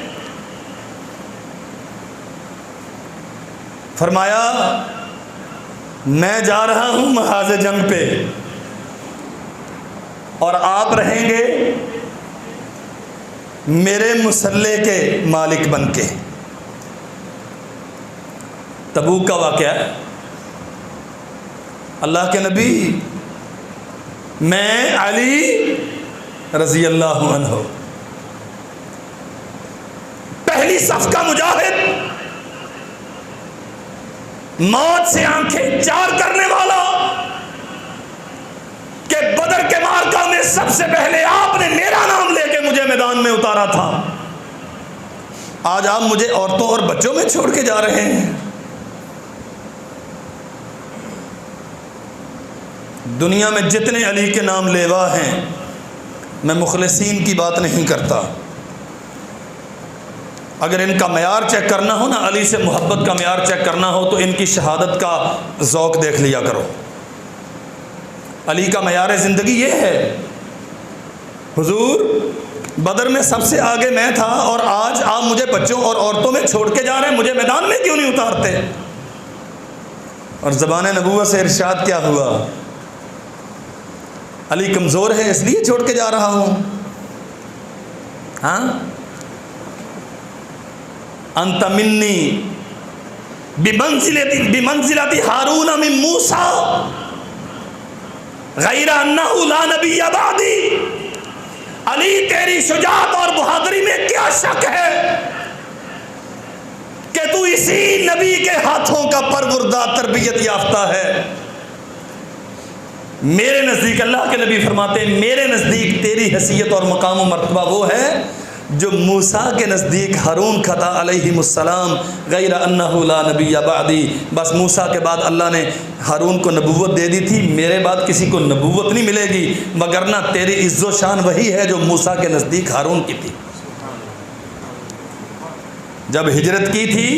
فرمایا میں جا رہا ہوں محاذ جنگ پہ اور آپ رہیں گے میرے مسلح کے مالک بن کے۔ تبوک کا واقعہ ہے، اللہ کے نبی میں علی رضی اللہ عنہ پہلی صف کا مجاہد، موت سے آنکھیں چار کرنے والا، کہ بدر کے معرکہ میں سب سے پہلے آپ نے میرا نام لے کے مجھے میدان میں اتارا تھا، آج آپ مجھے عورتوں اور بچوں میں چھوڑ کے جا رہے ہیں۔ دنیا میں جتنے علی کے نام لیوا ہیں، میں مخلصین کی بات نہیں کرتا، اگر ان کا معیار چیک کرنا ہو نا، علی سے محبت کا معیار چیک کرنا ہو تو ان کی شہادت کا ذوق دیکھ لیا کرو۔ علی کا معیار زندگی یہ ہے، حضور بدر میں سب سے آگے میں تھا اور آج آپ مجھے بچوں اور عورتوں میں چھوڑ کے جا رہے ہیں، مجھے میدان میں کیوں نہیں اتارتے؟ اور زبان نبوت سے ارشاد کیا ہوا؟ علی کمزور ہے اس لیے چھوڑ کے جا رہا ہوں۔ ہاں، انت منی بمنزلت ہارون من موسیٰ غیر انہ لا نبی بعدی۔ علی تیری شجاعت اور بہادری میں کیا شک ہے کہ تو اسی نبی کے ہاتھوں کا پروردہ تربیت یافتہ ہے۔ میرے نزدیک اللہ کے نبی فرماتے ہیں، میرے نزدیک تیری حیثیت اور مقام و مرتبہ وہ ہے جو موسیٰ کے نزدیک ہارون کا تھا علیہ السلام، غیر انہ لا نبی بعدی۔ بس موسیٰ کے بعد اللہ نے ہارون کو نبوت دے دی تھی، میرے بعد کسی کو نبوت نہیں ملے گی، مگرنہ تیری عز و شان وہی ہے جو موسیٰ کے نزدیک ہارون کی تھی۔ جب ہجرت کی تھی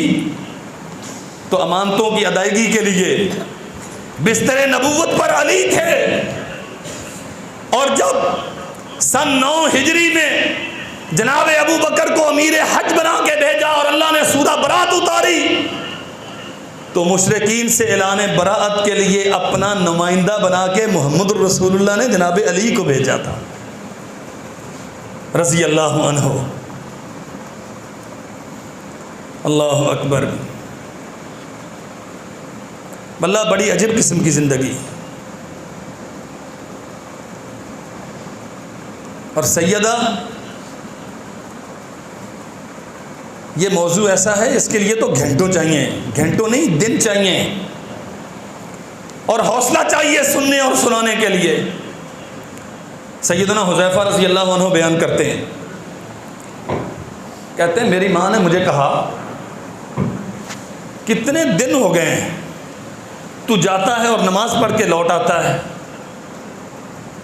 تو امانتوں کی ادائیگی کے لیے بستر نبوت پر علی تھے، اور جب سن 9 ہجری میں جناب ابو بکر کو امیر حج بنا کے بھیجا اور اللہ نے سورہ برات اتاری تو مشرکین سے اعلان براءت کے لیے اپنا نمائندہ بنا کے محمد الرسول اللہ نے جناب علی کو بھیجا تھا رضی اللہ عنہ۔ اللہ اکبر۔ اللہ بڑی عجیب قسم کی زندگی۔ اور سیدہ یہ موضوع ایسا ہے اس کے لیے تو گھنٹوں چاہیے، گھنٹوں نہیں دن چاہیے، اور حوصلہ چاہیے سننے اور سنانے کے لیے۔ سیدنا حذیفہ رضی اللہ عنہ بیان کرتے ہیں، کہتے ہیں میری ماں نے مجھے کہا کتنے دن ہو گئے ہیں تو جاتا ہے اور نماز پڑھ کے لوٹ آتا ہے،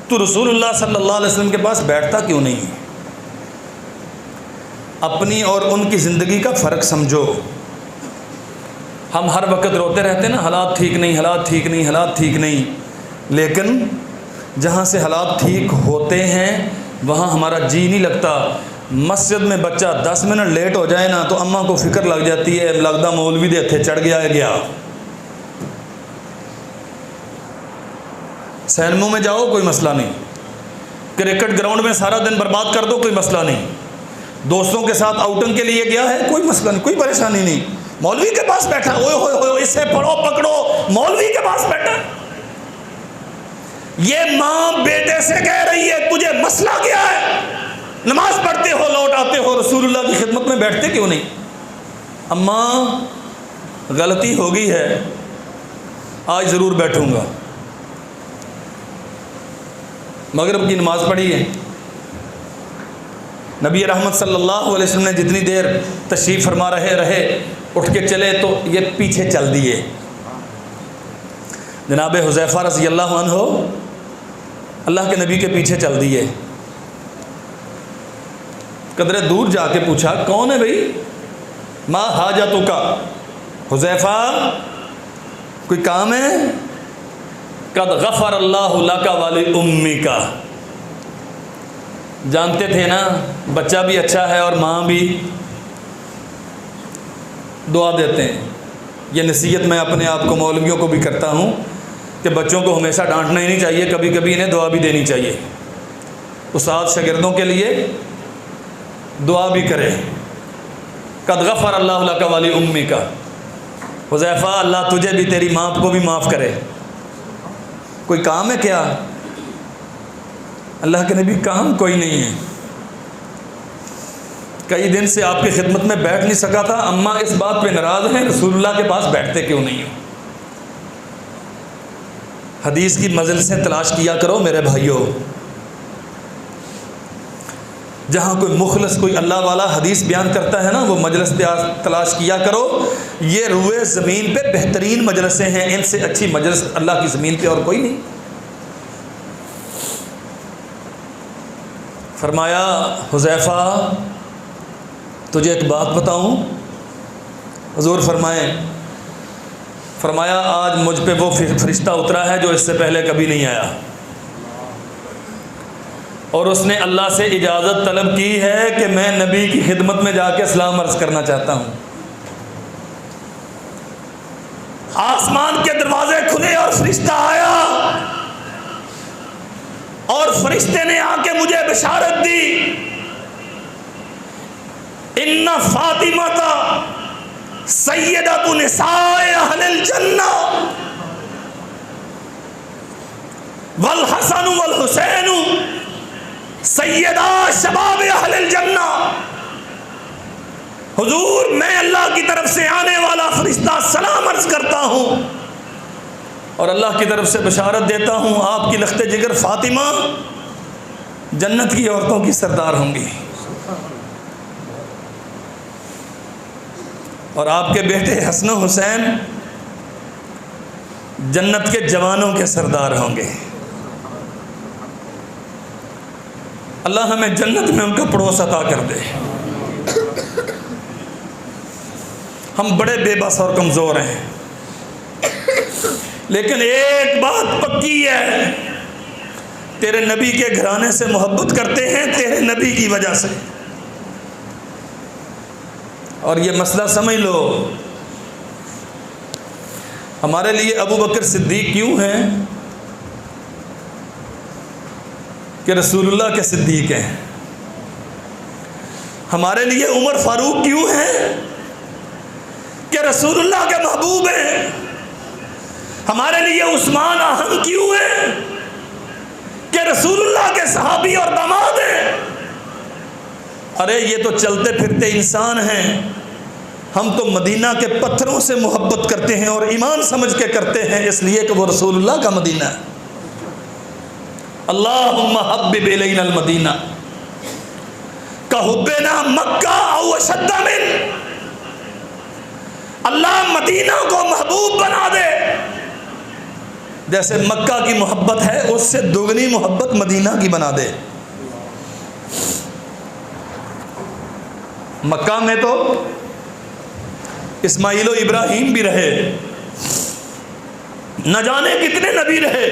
تو رسول اللہ صلی اللہ علیہ وسلم کے پاس بیٹھتا کیوں نہیں؟ اپنی اور ان کی زندگی کا فرق سمجھو۔ ہم ہر وقت روتے رہتے ہیں نا، حالات ٹھیک نہیں، حالات ٹھیک نہیں، حالات ٹھیک نہیں، لیکن جہاں سے حالات ٹھیک ہوتے ہیں وہاں ہمارا جی نہیں لگتا۔ مسجد میں بچہ 10 منٹ لیٹ ہو جائے نا تو اماں کو فکر لگ جاتی ہے، لگدا مولوی دے ہتھے چڑھ گیا ہے گیا۔ سینموں میں جاؤ کوئی مسئلہ نہیں، کرکٹ گراؤنڈ میں سارا دن برباد کر دو کوئی مسئلہ نہیں، دوستوں کے ساتھ آؤٹنگ کے لیے گیا ہے کوئی مسئلہ نہیں، کوئی پریشانی نہیں، مولوی کے پاس بیٹھا، اوئے ہوئے ہوئے اسے پڑھو پکڑو، مولوی کے پاس بیٹھا۔ یہ ماں بیٹے سے کہہ رہی ہے تجھے مسئلہ کیا ہے؟ نماز پڑھتے ہو، لوٹ آتے ہو، رسول اللہ کی خدمت میں بیٹھتے کیوں نہیں؟ اماں غلطی ہو گئی ہے، آج ضرور بیٹھوں گا۔ مغرب کی نماز پڑھی ہے، نبی رحمت صلی اللہ علیہ وسلم نے جتنی دیر تشریف فرما رہے اٹھ کے چلے تو یہ پیچھے چل دیے۔ جناب حذیفہ رضی اللہ عنہ اللہ کے نبی کے پیچھے چل دیے۔ قدرے دور جا کے پوچھا کون ہے بھائی؟ ما حاجتک؟ حذیفہ کوئی کام ہے؟ قد غفر اللہ لک ولی امک۔ جانتے تھے نا بچہ بھی اچھا ہے اور ماں بھی دعا دیتے ہیں۔ یہ نصیحت میں اپنے آپ کو مولویوں کو بھی کرتا ہوں کہ بچوں کو ہمیشہ ڈانٹنا ہی نہیں چاہیے، کبھی کبھی انہیں دعا بھی دینی چاہیے۔ استاد شاگردوں کے لیے دعا بھی کرے۔ قد غفر اللہ لک ولی امک۔ حذیفہ اللہ تجھے بھی تیری ماں کو بھی معاف کرے۔ کوئی کام ہے کیا؟ اللہ کے نبی کام کوئی نہیں ہے، کئی دن سے آپ کی خدمت میں بیٹھ نہیں سکا تھا، اماں اس بات پہ ناراض ہیں رسول اللہ کے پاس بیٹھتے کیوں نہیں ہو؟ حدیث کی مجلسیں تلاش کیا کرو میرے بھائیوں، جہاں کوئی مخلص کوئی اللہ والا حدیث بیان کرتا ہے نا وہ مجلس تلاش کیا کرو۔ یہ روئے زمین پہ بہترین مجلسیں ہیں، ان سے اچھی مجلس اللہ کی زمین پہ اور کوئی نہیں۔ فرمایا حذیفہ تجھے ایک بات بتاؤں؟ حضور فرمایا آج مجھ پہ وہ فرشتہ اترا ہے جو اس سے پہلے کبھی نہیں آیا، اور اس نے اللہ سے اجازت طلب کی ہے کہ میں نبی کی خدمت میں جا کے سلام عرض کرنا چاہتا ہوں۔ آسمان کے دروازے کھلے اور فرشتہ آیا، اور فرشتے نے آ کے مجھے بشارت دی، ان فاطمہ سیدۃ نساء اہل الجنہ والحسن والحسین سیدہ شباب اہل الجنہ۔ حضور میں اللہ کی طرف سے آنے والا فرشتہ سلام عرض کرتا ہوں اور اللہ کی طرف سے بشارت دیتا ہوں آپ کی لخت جگر فاطمہ جنت کی عورتوں کی سردار ہوں گی، اور آپ کے بیٹے حسن و حسین جنت کے جوانوں کے سردار ہوں گے۔ اللہ ہمیں جنت میں ان کا پڑوس عطا کر دے۔ ہم بڑے بے بس اور کمزور ہیں، لیکن ایک بات پکی ہے، تیرے نبی کے گھرانے سے محبت کرتے ہیں تیرے نبی کی وجہ سے۔ اور یہ مسئلہ سمجھ لو، ہمارے لیے ابو بکر صدیق کیوں ہیں کہ رسول اللہ کے صدیق ہیں؟ ہمارے لیے عمر فاروق کیوں ہیں کہ رسول اللہ کے محبوب ہیں؟ ہمارے لیے عثمان اہم کیوں ہیں کہ رسول اللہ کے صحابی اور داماد ہیں؟ ارے یہ تو چلتے پھرتے انسان ہیں، ہم تو مدینہ کے پتھروں سے محبت کرتے ہیں اور ایمان سمجھ کے کرتے ہیں، اس لیے کہ وہ رسول اللہ کا مدینہ ہے۔ اللہم حبب الینا المدینہ کحبنا مکہ او اشد من، اللہ مدینہ کو محبوب بنا دے جیسے مکہ کی محبت ہے اس سے دوگنی محبت مدینہ کی بنا دے۔ مکہ میں تو اسماعیل و ابراہیم بھی رہے، نہ جانے کتنے نبی رہے،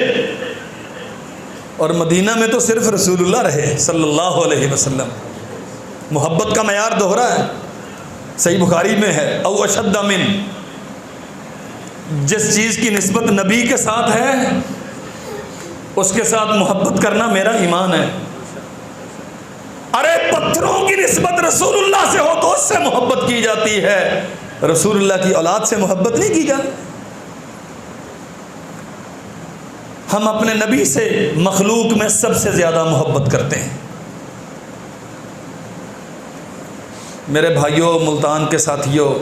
اور مدینہ میں تو صرف رسول اللہ رہے صلی اللہ علیہ وسلم۔ محبت کا معیار دوہرا ہے، صحیح بخاری میں ہے، او اشد من، جس چیز کی نسبت نبی کے ساتھ ہے اس کے ساتھ محبت کرنا میرا ایمان ہے۔ ارے پتھروں کی نسبت رسول اللہ سے ہو تو اس سے محبت کی جاتی ہے، رسول اللہ کی اولاد سے محبت نہیں کی جاتی۔ ہم اپنے نبی سے مخلوق میں سب سے زیادہ محبت کرتے ہیں۔ میرے بھائیوں، ملتان کے ساتھیوں،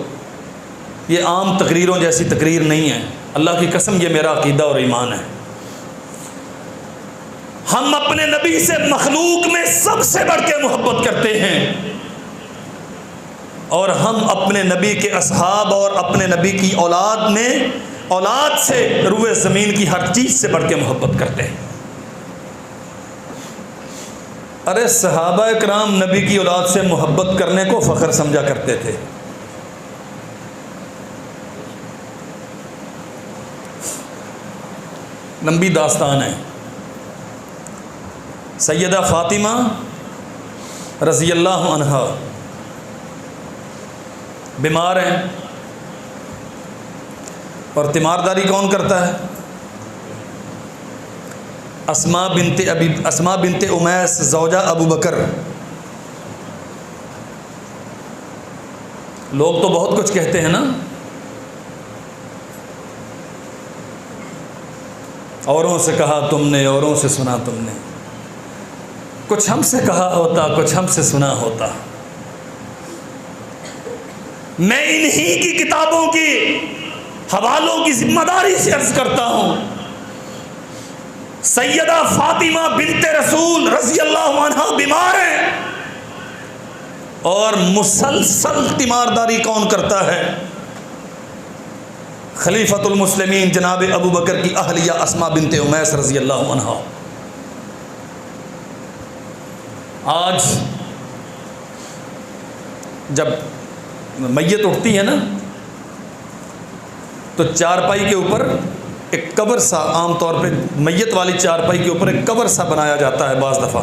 یہ عام تقریروں جیسی تقریر نہیں ہے، اللہ کی قسم یہ میرا عقیدہ اور ایمان ہے۔ ہم اپنے نبی سے مخلوق میں سب سے بڑھ کے محبت کرتے ہیں، اور ہم اپنے نبی کے اصحاب اور اپنے نبی کی اولاد میں اولاد سے روئے زمین کی ہر چیز سے بڑھ کے محبت کرتے ہیں۔ ارے صحابہ کرام نبی کی اولاد سے محبت کرنے کو فخر سمجھا کرتے تھے۔ لمبی داستان ہے۔ سیدہ فاطمہ رضی اللہ عنہا بیمار ہیں، اور تیمارداری کون کرتا ہے؟ اسماء بنت امیس زوجہ ابو بکر۔ لوگ تو بہت کچھ کہتے ہیں نا، اوروں سے کہا تم نے، اوروں سے سنا تم نے، کچھ ہم سے کہا ہوتا، کچھ ہم سے سنا ہوتا۔ میں انہی کی کتابوں کی حوالوں کی ذمہ داری سے عرض کرتا ہوں، سیدہ فاطمہ بنت رسول رضی اللہ عنہا بیمار ہیں، اور مسلسل تیمارداری کون کرتا ہے؟ خلیفۃ المسلمین جناب ابو بکر کی اہلیہ اسماء بنت امیس رضی اللہ عنہا۔ آج جب میت اٹھتی ہے نا تو چارپائی کے اوپر ایک کور سا، عام طور پہ میت والی چارپائی کے اوپر ایک کور سا بنایا جاتا ہے بعض دفعہ۔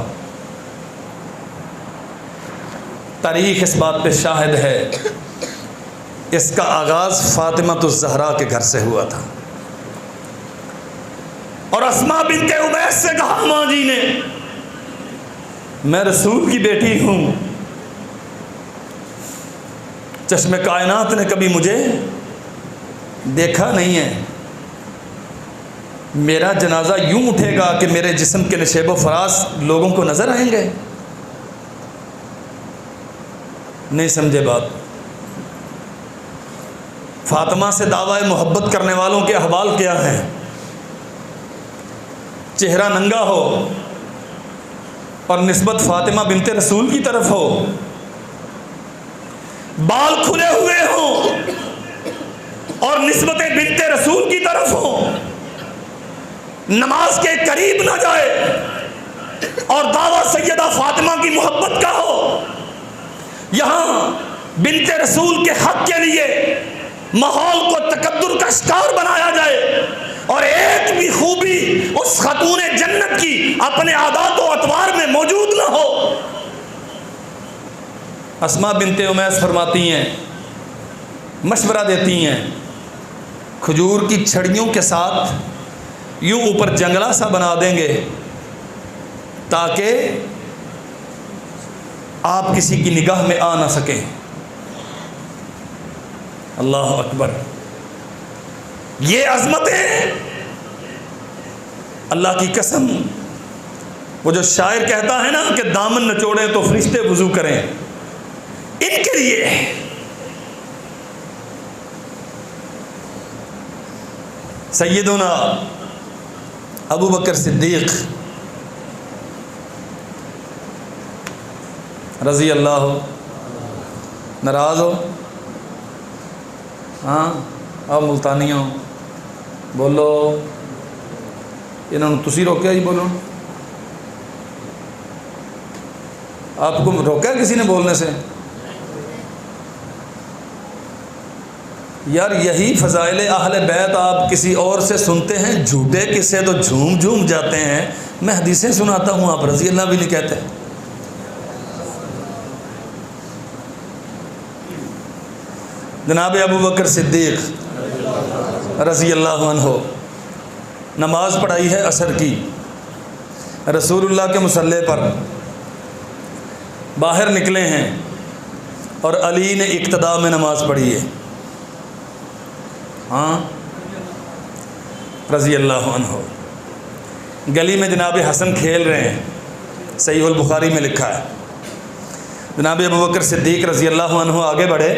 تاریخ اس بات پہ شاہد ہے، اس کا آغاز فاطمہ الزہرا کے گھر سے ہوا تھا، اور اسماء بنت امیس سے کہا ماں جی نے، میں رسول کی بیٹی ہوں، چشم کائنات نے کبھی مجھے دیکھا نہیں ہے، میرا جنازہ یوں اٹھے گا کہ میرے جسم کے نشیب و فراز لوگوں کو نظر آئیں گے؟ نہیں سمجھے بات؟ فاطمہ سے دعوی محبت کرنے والوں کے احوال کیا ہیں؟ چہرہ ننگا ہو اور نسبت فاطمہ بنت رسول کی طرف ہو، بال کھلے ہوئے ہوں اور نسبت بنت رسول کی طرف ہوں، نماز کے قریب نہ جائے اور دعویٰ سیدہ فاطمہ کی محبت کا ہو، یہاں بنت رسول کے حق کے لیے ماحول کو تکبر کا شکار بنایا جائے اور ایک بھی خوبی اس خاتون جنت کی اپنے عادات و اطوار میں موجود نہ ہو۔ اسماء بنت امیس فرماتی ہیں، مشورہ دیتی ہیں، کھجور کی چھڑیوں کے ساتھ یوں اوپر جنگلہ سا بنا دیں گے تاکہ آپ کسی کی نگاہ میں آ نہ سکیں۔ اللہ اکبر، یہ عظمتیں اللہ کی قسم، وہ جو شاعر کہتا ہے نا کہ دامن نچوڑیں تو فرشتے وضو کریں، ان کے لیے سیدنا ابو بکر صدیق رضی اللہ ناراض ہو؟ ہاں آپ ملتانی ہو، بولو، انہوں نے تسی روکیا جی، بولو، آپ کو روکا کسی نے بولنے سے؟ یار یہی فضائل اہل بیت آپ کسی اور سے سنتے ہیں، جھوٹے قصے تو جھوم جھوم جاتے ہیں، میں حدیثیں سناتا ہوں آپ رضی اللہ بھی نہیں کہتے۔ جناب ابو بکر صدیق رضی اللہ عنہ نماز پڑھائی ہے عصر کی، رسول اللہ کے مصلی پر باہر نکلے ہیں اور علی نے اقتداء میں نماز پڑھی ہے، ہاں رضی اللہ عنہ۔ گلی میں جناب حسن کھیل رہے ہیں، صحیح البخاری میں لکھا ہے، جناب ابو بکر صدیق رضی اللہ عنہ آگے بڑھے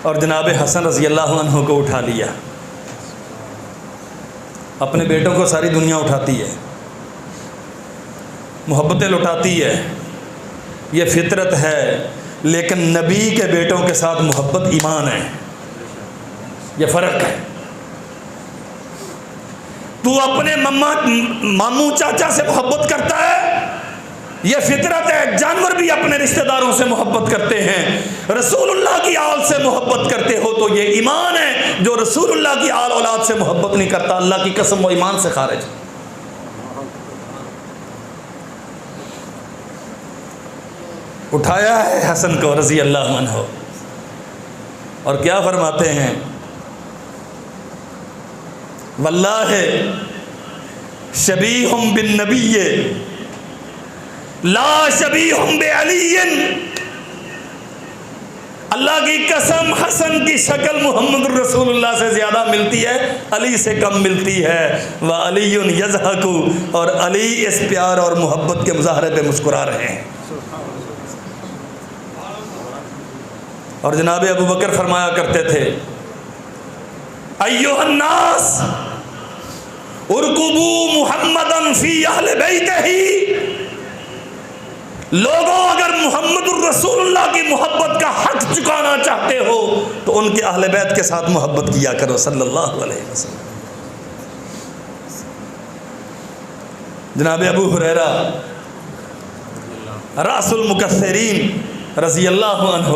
اور جناب حسن رضی اللہ عنہ کو اٹھا لیا۔ اپنے بیٹوں کو ساری دنیا اٹھاتی ہے، محبتیں لٹاتی ہے، یہ فطرت ہے، لیکن نبی کے بیٹوں کے ساتھ محبت ایمان ہے، یہ فرق ہے۔ تو اپنے ماموں چاچا سے محبت کرتا ہے، یہ فطرت ہے، جانور بھی اپنے رشتہ داروں سے محبت کرتے ہیں، رسول اللہ کی آل سے محبت کرتے ہو تو یہ ایمان ہے۔ جو رسول اللہ کی آل اولاد سے محبت نہیں کرتا، اللہ کی قسم وہ ایمان سے خارج ہے۔ اٹھایا ہے حسن کو رضی اللہ عنہ، اور کیا فرماتے ہیں، واللہ شبیہم بالنبی لا شبیہم بعلی، اللہ کی قسم حسن کی شکل محمد رسول اللہ سے زیادہ ملتی ہے، علی سے کم ملتی ہے، وعلی یضحک، اور علی اس پیار اور محبت کے مظاہرے پہ مسکرا رہے ہیں۔ اور جناب ابو بکر فرمایا کرتے تھے، ایھا الناس ارکبوا محمدا فی اہل بیتہ، لوگوں اگر محمد الرسول اللہ کی محبت کا حق چکانا چاہتے ہو تو ان کے اہل بیت کے ساتھ محبت کیا کرو صلی اللہ علیہ وسلم۔ جناب ابو ہریرہ راس المکثرین رضی اللہ عنہ،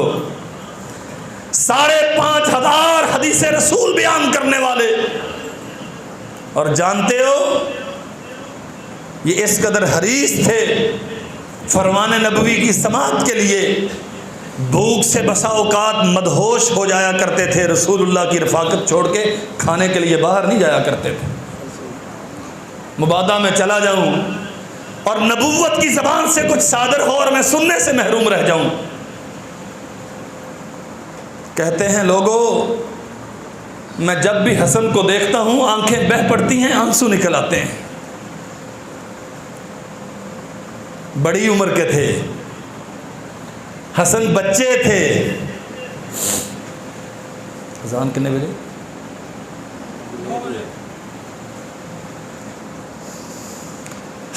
5,500 حدیث رسول بیان کرنے والے، اور جانتے ہو یہ اس قدر حریص تھے فرمان نبوی کی سماعت کے لیے، بھوک سے بسا اوقات مدہوش ہو جایا کرتے تھے، رسول اللہ کی رفاقت چھوڑ کے کھانے کے لیے باہر نہیں جایا کرتے تھے۔ مبادہ میں چلا جاؤں اور نبوت کی زبان سے کچھ صادر ہو اور میں سننے سے محروم رہ جاؤں، کہتے ہیں لوگوں میں جب بھی حسن کو دیکھتا ہوں آنکھیں بہہ پڑتی ہیں، آنسو نکل آتے ہیں۔ بڑی عمر کے تھے، حسن بچے تھے۔ اذان کتنے بجے؟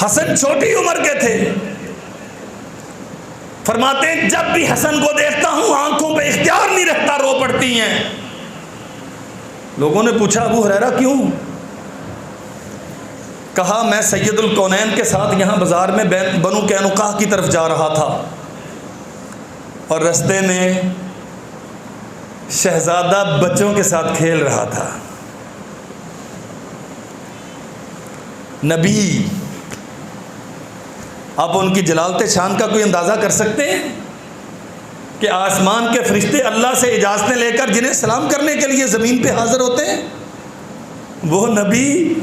حسن چھوٹی عمر کے تھے، فرماتے ہیں جب بھی حسن کو دیکھتا ہوں آنکھوں پہ اختیار نہیں رہتا، رو پڑتی ہیں۔ لوگوں نے پوچھا ابو ہریرہ کیوں؟ کہا میں سید الکونین کے ساتھ یہاں بازار میں بنو قینقاع کی طرف جا رہا تھا اور رستے میں شہزادہ بچوں کے ساتھ کھیل رہا تھا، نبی، آپ ان کی جلالت شان کا کوئی اندازہ کر سکتے ہیں کہ آسمان کے فرشتے اللہ سے اجازتیں لے کر جنہیں سلام کرنے کے لیے زمین پہ حاضر ہوتے ہیں؟ وہ نبی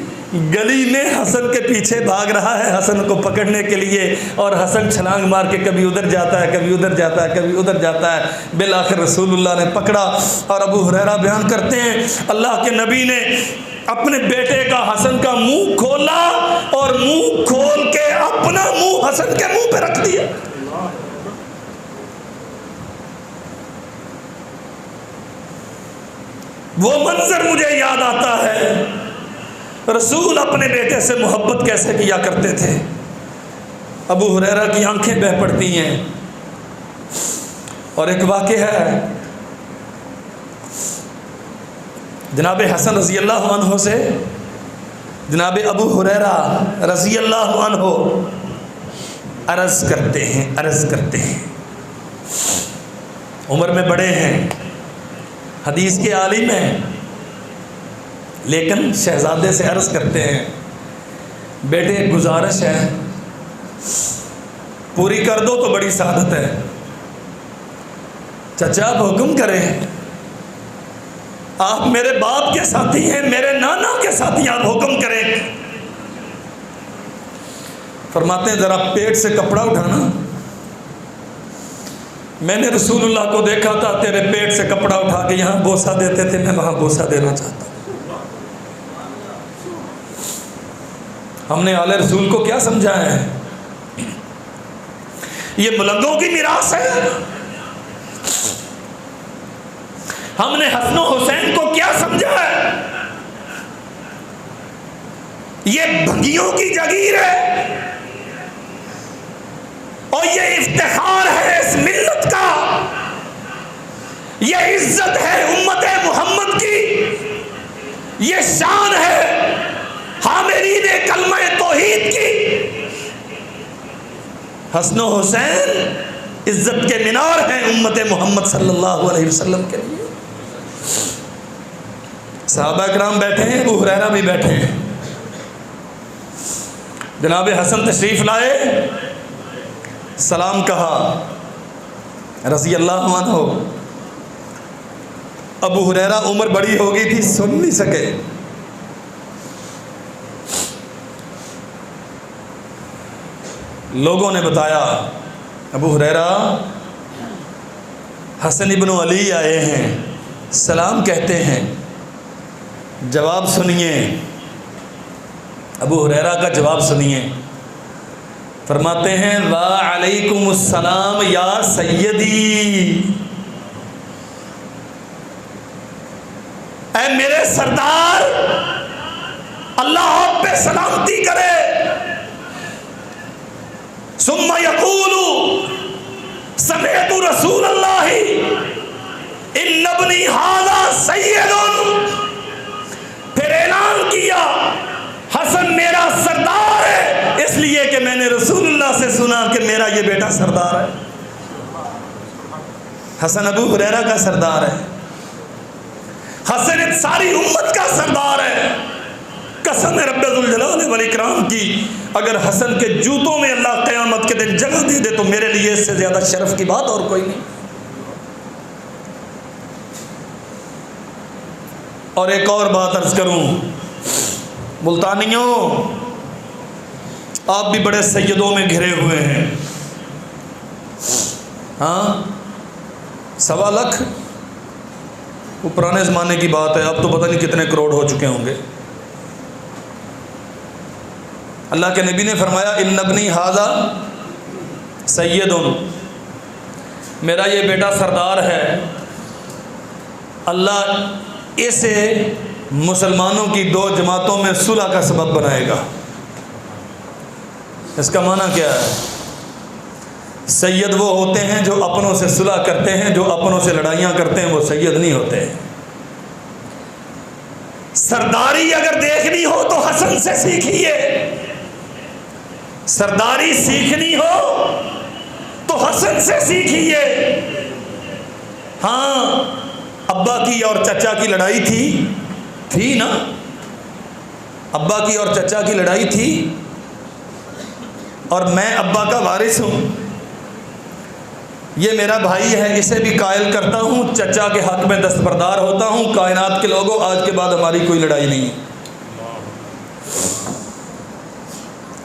گلی میں حسن کے پیچھے بھاگ رہا ہے حسن کو پکڑنے کے لیے، اور حسن چھلانگ مار کے کبھی ادھر جاتا ہے، کبھی ادھر جاتا ہے، کبھی ادھر جاتا ہے، بالآخر رسول اللہ نے پکڑا۔ اور ابو ہریرہ بیان کرتے ہیں اللہ کے نبی نے اپنے بیٹے کا حسن کا منہ کھولا اور منہ کھول کے اپنا منہ حسن کے منہ پہ رکھ دیا۔ وہ منظر مجھے یاد آتا ہے، رسول اپنے بیٹے سے محبت کیسے کیا کرتے تھے۔ ابو ہریرہ کی آنکھیں بہہ پڑتی ہیں۔ اور ایک واقعہ ہے جناب حسن رضی اللہ عنہ سے جناب ابو ہریرہ رضی اللہ عنہ عرض کرتے ہیں، عمر میں بڑے ہیں، حدیث کے عالم ہیں، لیکن شہزادے سے عرض کرتے ہیں بیٹے ایک گزارش ہے، پوری کر دو تو بڑی سعادت ہے۔ چچا آپ حکم کریں، آپ میرے باپ کے ساتھی ہیں، میرے نانا کے ساتھی، آپ حکم کریں۔ فرماتے ہیں ذرا پیٹ سے کپڑا اٹھانا، میں نے رسول اللہ کو دیکھا تھا تیرے پیٹ سے کپڑا اٹھا کے یہاں بوسہ دیتے تھے، میں وہاں بوسہ دینا چاہتا ہوں۔ ہم نے آل رسول کو کیا سمجھا ہے؟ یہ ملنگوں کی میراث ہے۔ ہم نے حسن و حسین کو کیا سمجھا ہے؟ یہ بھنگیوں کی جگیر ہے، اور یہ افتخار ہے اس ملت کا، یہ عزت ہے امت محمد کی، یہ شان ہے حاملین کلمہ توحید کی۔ حسن و حسین عزت کے مینار ہیں امت محمد صلی اللہ علیہ وسلم کے لیے۔ صحابہ کرام بیٹھے ہیں، ابو ہریرہ بھی بیٹھے ہیں۔ جناب حسن تشریف لائے، سلام کہا رضی اللہ عنہ۔ ابو ہریرہ عمر بڑی ہو گئی تھی، سن نہیں سکے۔ لوگوں نے بتایا ابو ہریرہ حسن ابن علی آئے ہیں، سلام کہتے ہیں، جواب سنیے۔ ابو ہریرہ کا جواب سنیے، فرماتے ہیں وعلیکم السلام یا سیدی، اے میرے سردار، اللہ آپ پہ سلامتی کرے۔ ثم یقول سمعت رسول اللہ ان ابنی ھذا سید، پھر اعلان کیا حسن میرا سردار ہے، اس لیے کہ میں نے رسول اللہ سے سنا کہ میرا یہ بیٹا سردار ہے۔ حسن ابو ہریرہ کا سردار ہے، حسن ساری امت کا سردار ہے۔ قسم رب ذوالجلال والاکرام کی، اگر حسن کے جوتوں میں اللہ قیامت کے دن جگہ دے دے تو میرے لیے اس سے زیادہ شرف کی بات اور کوئی نہیں۔ اور ایک اور بات عرض کروں، ملتانیوں آپ بھی بڑے سیدوں میں گھرے ہوئے ہیں، ہاں 1.25 لاکھ، وہ پرانے زمانے کی بات ہے، اب تو پتہ نہیں کتنے کروڑ ہو چکے ہوں گے۔ اللہ کے نبی نے فرمایا ان ابنی ھذا سید، میرا یہ بیٹا سردار ہے، اللہ اسے مسلمانوں کی 2 جماعتوں میں صلح کا سبب بنائے گا۔ اس کا معنی کیا ہے؟ سید وہ ہوتے ہیں جو اپنوں سے صلح کرتے ہیں، جو اپنوں سے لڑائیاں کرتے ہیں وہ سید نہیں ہوتے۔ سرداری اگر دیکھنی ہو تو حسن سے سیکھیے، سرداری سیکھنی ہو تو حسن سے سیکھیے۔ ہاں ابا کی اور چچا کی لڑائی تھی نا، ابا کی اور چچا کی لڑائی تھی اور میں ابا کا وارث ہوں، یہ میرا بھائی ہے، اسے بھی قائل کرتا ہوں، چچا کے حق میں دستبردار ہوتا ہوں، کائنات کے لوگوں آج کے بعد ہماری کوئی لڑائی نہیں ہے۔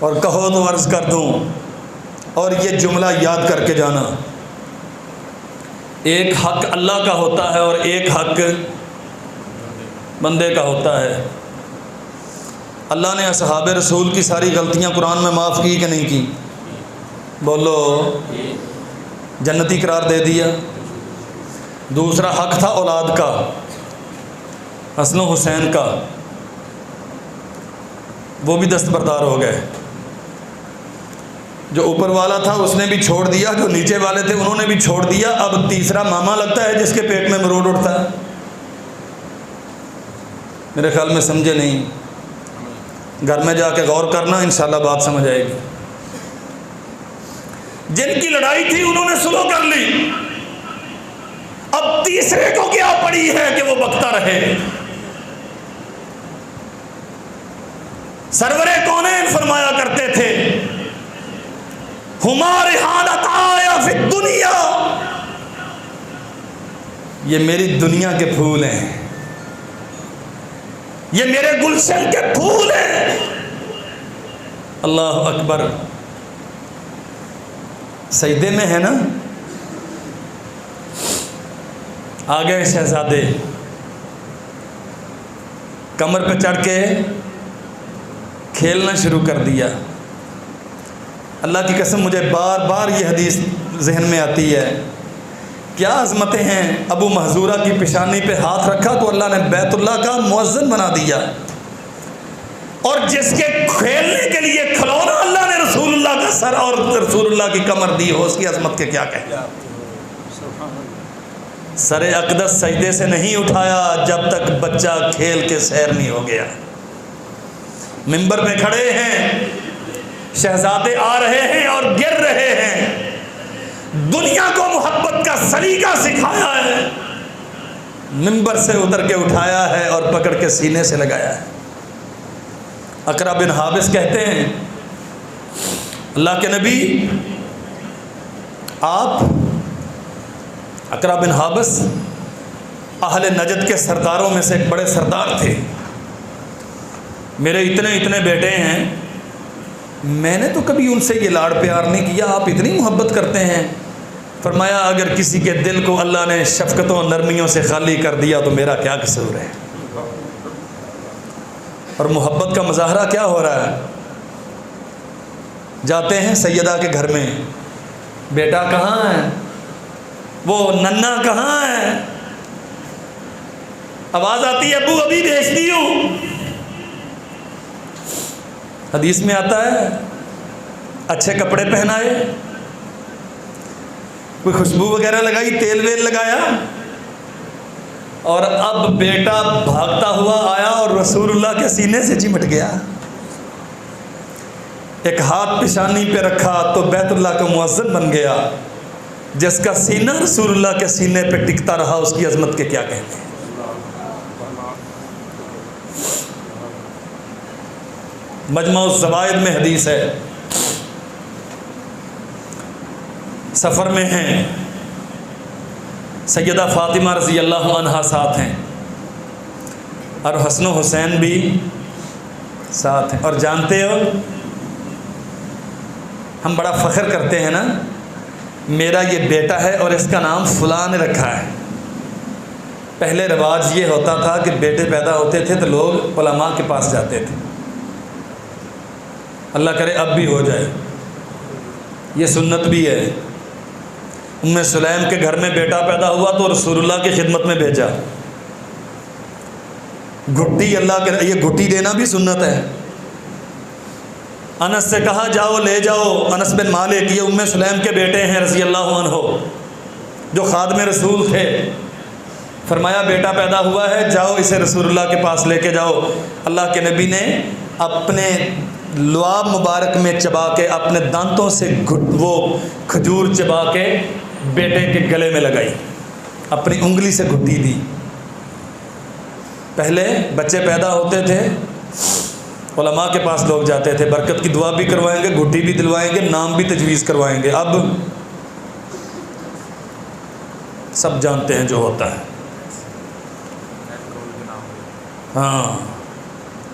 اور کہو تو عرض کر دوں، اور یہ جملہ یاد کر کے جانا، ایک حق اللہ کا ہوتا ہے اور ایک حق بندے کا ہوتا ہے۔ اللہ نے اصحاب رسول کی ساری غلطیاں قرآن میں معاف کی کہ نہیں کی؟ بولو، جنتی قرار دے دیا۔ دوسرا حق تھا اولاد کا، حسن و حسین کا، وہ بھی دستبردار ہو گئے۔ جو اوپر والا تھا اس نے بھی چھوڑ دیا، جو نیچے والے تھے انہوں نے بھی چھوڑ دیا۔ اب تیسرا ماما لگتا ہے جس کے پیٹ میں مروڑ اٹھتا ہے۔ میرے خیال میں سمجھے نہیں، گھر میں جا کے غور کرنا، انشاءاللہ بات سمجھ آئے گی۔ جن کی لڑائی تھی انہوں نے سلو کر لی، اب تیسرے کو کیا پڑی ہے کہ وہ بکتا رہے؟ سرور کونین فرمایا کرتے تھے، ہمارے حالت آیا فی دنیا، یہ میری دنیا کے پھول ہیں، یہ میرے گلشن کے پھول ہیں۔ اللہ اکبر، سجدے میں ہے نا، آ گئے شہزادے، کمر پہ چڑھ کے کھیلنا شروع کر دیا۔ اللہ کی قسم مجھے بار بار یہ حدیث ذہن میں آتی ہے، کیا عظمتیں ہیں۔ ابو محذورہ کی پیشانی پہ ہاتھ رکھا تو اللہ نے بیت اللہ کا مؤذن بنا دیا، اور جس کے کھیلنے کے لیے کھلونا اللہ نے رسول اللہ کا سر اور رسول اللہ کی کمر دی ہو، اس کی عظمت کے کیا کہنا۔ سر اقدس سجدے سے نہیں اٹھایا جب تک بچہ کھیل کے سیر نہیں ہو گیا۔ منبر پہ کھڑے ہیں، شہزادے آ رہے ہیں اور گر رہے ہیں، دنیا کو محبت کا سلیقہ سکھایا ہے، منبر سے اتر کے اٹھایا ہے اور پکڑ کے سینے سے لگایا ہے۔ اقرا بن حابس کہتے ہیں، اللہ کے نبی آپ، اقرا بن حابس اہل نجد کے سرداروں میں سے ایک بڑے سردار تھے، میرے اتنے بیٹے ہیں، میں نے تو کبھی ان سے یہ لاڑ پیار نہیں کیا، آپ اتنی محبت کرتے ہیں۔ فرمایا اگر کسی کے دل کو اللہ نے شفقتوں اور نرمیوں سے خالی کر دیا تو میرا کیا قصور ہے؟ اور محبت کا مظاہرہ کیا ہو رہا ہے؟ جاتے ہیں سیدہ کے گھر میں، بیٹا کہاں ہے؟ وہ ننھا کہاں ہے؟ آواز آتی ہے ابو ابھی بھیجتی ہوں۔ حدیث میں آتا ہے اچھے کپڑے پہنائے، کوئی خوشبو وغیرہ لگائی، تیل ویل لگایا، اور اب بیٹا بھاگتا ہوا آیا اور رسول اللہ کے سینے سے چمٹ گیا، ایک ہاتھ پیشانی پہ رکھا تو بیت اللہ کا مؤذن بن گیا۔ جس کا سینہ رسول اللہ کے سینے پہ ٹکتا رہا اس کی عظمت کے کیا کہتے ہیں۔ مجمع الزوائد میں حدیث ہے، سفر میں ہیں، سیدہ فاطمہ رضی اللہ عنہا ساتھ ہیں اور حسن و حسین بھی ساتھ ہیں۔ اور جانتے ہو ہم بڑا فخر کرتے ہیں نا، میرا یہ بیٹا ہے اور اس کا نام فلاں نے رکھا ہے۔ پہلے رواج یہ ہوتا تھا کہ بیٹے پیدا ہوتے تھے تو لوگ علماء کے پاس جاتے تھے، اللہ کرے اب بھی ہو جائے، یہ سنت بھی ہے۔ ام سلیم کے گھر میں بیٹا پیدا ہوا تو رسول اللہ کی خدمت میں بھیجا، گھٹی اللہ کے، یہ گھٹی دینا بھی سنت ہے۔ انس سے کہا جاؤ لے جاؤ، انس بن مالک یہ ام سلیم کے بیٹے ہیں رضی اللہ عنہ جو خادم رسول تھے، فرمایا بیٹا پیدا ہوا ہے، جاؤ اسے رسول اللہ کے پاس لے کے جاؤ۔ اللہ کے نبی نے اپنے لعاب مبارک میں چبا کے، اپنے دانتوں سے وہ کھجور چبا کے بیٹے کے گلے میں لگائی، اپنی انگلی سے گھٹی دی۔ پہلے بچے پیدا ہوتے تھے علماء کے پاس لوگ جاتے تھے، برکت کی دعا بھی کروائیں گے، گھٹی بھی دلوائیں گے، نام بھی تجویز کروائیں گے۔ اب سب جانتے ہیں جو ہوتا ہے۔ ہاں،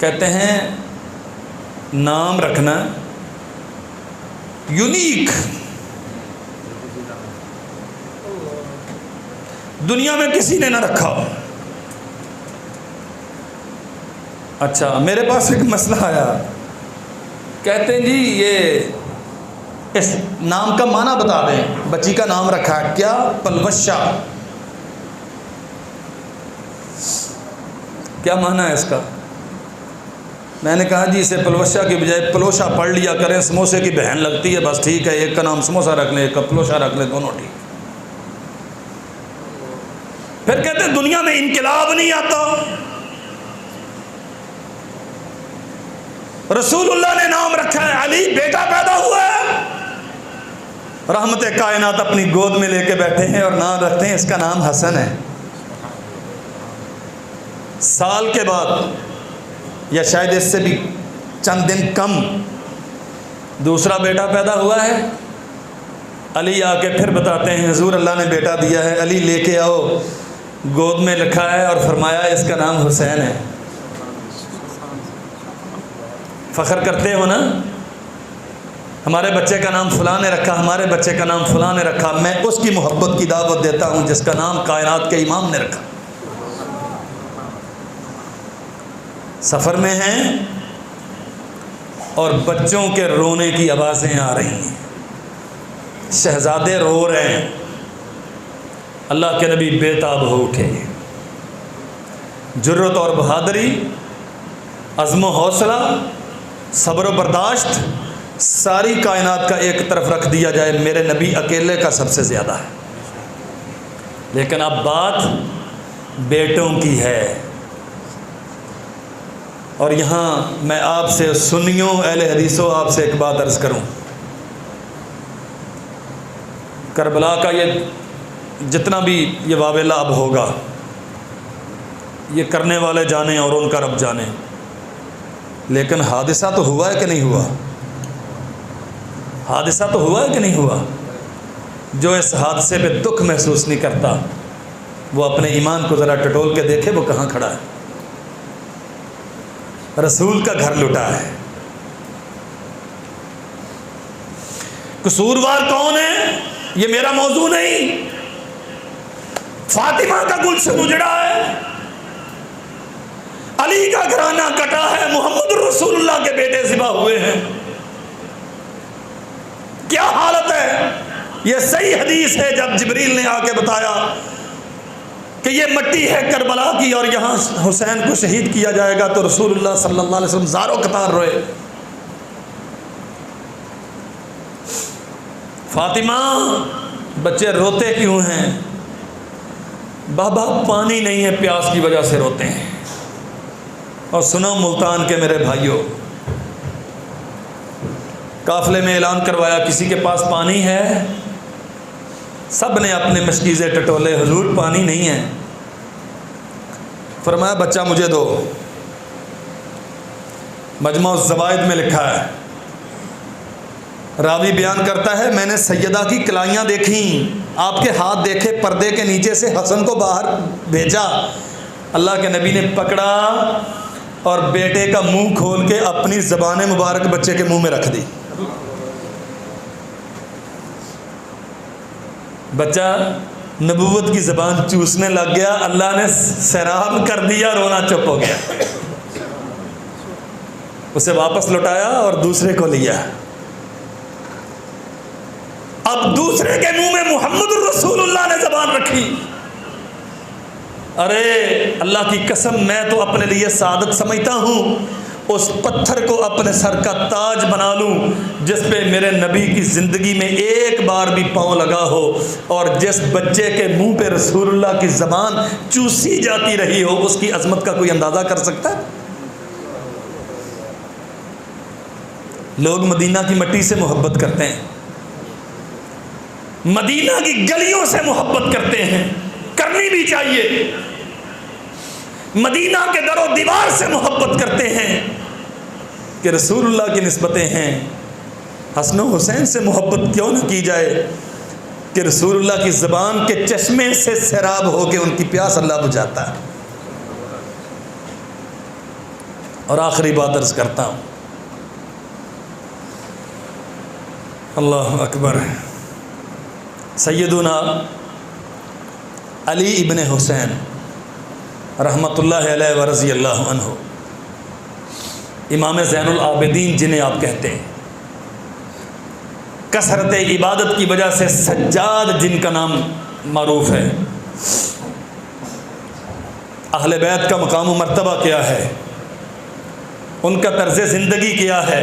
کہتے ہیں نام رکھنا یونیک، دنیا میں کسی نے نہ رکھا ہو۔ اچھا، میرے پاس ایک مسئلہ آیا، کہتے ہیں جی یہ اس نام کا معنی بتا دیں، بچی کا نام رکھا ہے کیا؟ پلوشا، کیا معنی ہے اس کا؟ میں نے کہا جی اسے پلوشا کی بجائے پلوشا پڑھ لیا کریں، سموسے کی بہن لگتی ہے، بس ٹھیک ہے، ایک کا نام سموسا رکھ لیں، ایک کا پلوشا رکھ لیں، دونوں ٹھیک۔ پھر کہتے ہیں دنیا میں انقلاب نہیں آتا، رسول اللہ نے نام رکھا ہے علی، بیٹا پیدا ہوا ہے، رحمت کائنات اپنی گود میں لے کے بیٹھے ہیں اور نام رکھتے ہیں اس کا نام حسن ہے۔ سال کے بعد یا شاید اس سے بھی چند دن کم دوسرا بیٹا پیدا ہوا ہے، علی آ کے پھر بتاتے ہیں حضور اللہ نے بیٹا دیا ہے، علی لے کے آؤ، گود میں لکھا ہے اور فرمایا اس کا نام حسین ہے۔ فخر کرتے ہو نا، ہمارے بچے کا نام فلاں نے رکھا، ہمارے بچے کا نام فلاں نے رکھا۔ میں اس کی محبت کی دعوت دیتا ہوں جس کا نام کائنات کے امام نے رکھا۔ سفر میں ہیں اور بچوں کے رونے کی آوازیں آ رہی ہیں، شہزادے رو رہے ہیں، اللہ کے نبی بے تاب ہو اٹھے، جرت اور بہادری، عزم و حوصلہ، صبر و برداشت، ساری کائنات کا ایک طرف رکھ دیا جائے، میرے نبی اکیلے کا سب سے زیادہ ہے۔ لیکن اب بات بیٹوں کی ہے، اور یہاں میں آپ سے سنیوں اہل حدیثوں آپ سے ایک بات عرض کروں، کربلا کا یہ جتنا بھی یہ واویلا اب ہوگا، یہ کرنے والے جانیں اور ان کا رب جانے، لیکن حادثہ تو ہوا ہے کہ نہیں ہوا؟ حادثہ تو ہوا ہے کہ نہیں ہوا؟ جو اس حادثے پہ دکھ محسوس نہیں کرتا وہ اپنے ایمان کو ذرا ٹٹول کے دیکھے وہ کہاں کھڑا ہے۔ رسول کا گھر لٹا ہے، قصوروار کون ہے یہ میرا موضوع نہیں، فاطمہ کا گلشن اجڑا ہے، علی کا گھرانہ کٹا ہے، محمد رسول اللہ کے بیٹے ذبح ہوئے ہیں، کیا حالت ہے؟ یہ صحیح حدیث ہے، جب جبریل نے آ کے بتایا کہ یہ مٹی ہے کربلا کی اور یہاں حسین کو شہید کیا جائے گا، تو رسول اللہ صلی اللہ علیہ وسلم زاروں قطار روئے۔ فاطمہ بچے روتے کیوں ہیں؟ بابا پانی نہیں ہے، پیاس کی وجہ سے روتے ہیں۔ اور سنو ملتان کے میرے بھائیوں، قافلے میں اعلان کروایا کسی کے پاس پانی ہے؟ سب نے اپنے مشکیزے ٹٹولے، حضور پانی نہیں ہے۔ فرمایا بچہ مجھے دو۔ مجموع الزوائد میں لکھا ہے، راوی بیان کرتا ہے میں نے سیدہ کی کلائیاں دیکھیں، آپ کے ہاتھ دیکھے، پردے کے نیچے سے حسن کو باہر بھیجا، اللہ کے نبی نے پکڑا اور بیٹے کا منہ کھول کے اپنی زبان مبارک بچے کے منہ میں رکھ دی۔ بچہ نبوت کی زبان چوسنے لگ گیا، اللہ نے سیراب کر دیا، رونا چپ ہو گیا، اسے واپس لوٹایا اور دوسرے کو لیا۔ اب دوسرے کے منہ میں محمد الرسول اللہ نے زبان رکھی۔ ارے اللہ کی قسم، میں تو اپنے لیے سعادت سمجھتا ہوں اس پتھر کو اپنے سر کا تاج بنا لوں جس پہ میرے نبی کی زندگی میں ایک بار بھی پاؤں لگا ہو، اور جس بچے کے منہ پہ رسول اللہ کی زبان چوسی جاتی رہی ہو، اس کی عظمت کا کوئی اندازہ کر سکتا ہے؟ لوگ مدینہ کی مٹی سے محبت کرتے ہیں، مدینہ کی گلیوں سے محبت کرتے ہیں، کرنی بھی چاہیے، مدینہ کے در و دیوار سے محبت کرتے ہیں، کہ رسول اللہ کی نسبتیں ہیں، حسن و حسین سے محبت کیوں نہ کی جائے کہ رسول اللہ کی زبان کے چشمے سے سیراب ہو کے ان کی پیاس اللہ بجھاتا ہے۔ اور آخری بات عرض کرتا ہوں، اللہ اکبر، سیدنا علی ابن حسین رحمۃ اللہ علیہ ورضی اللہ عنہ، امام زین العابدین جنہیں آپ کہتے ہیں، کثرت عبادت کی وجہ سے سجاد جن کا نام معروف ہے، اہل بیت کا مقام و مرتبہ کیا ہے، ان کا طرز زندگی کیا ہے،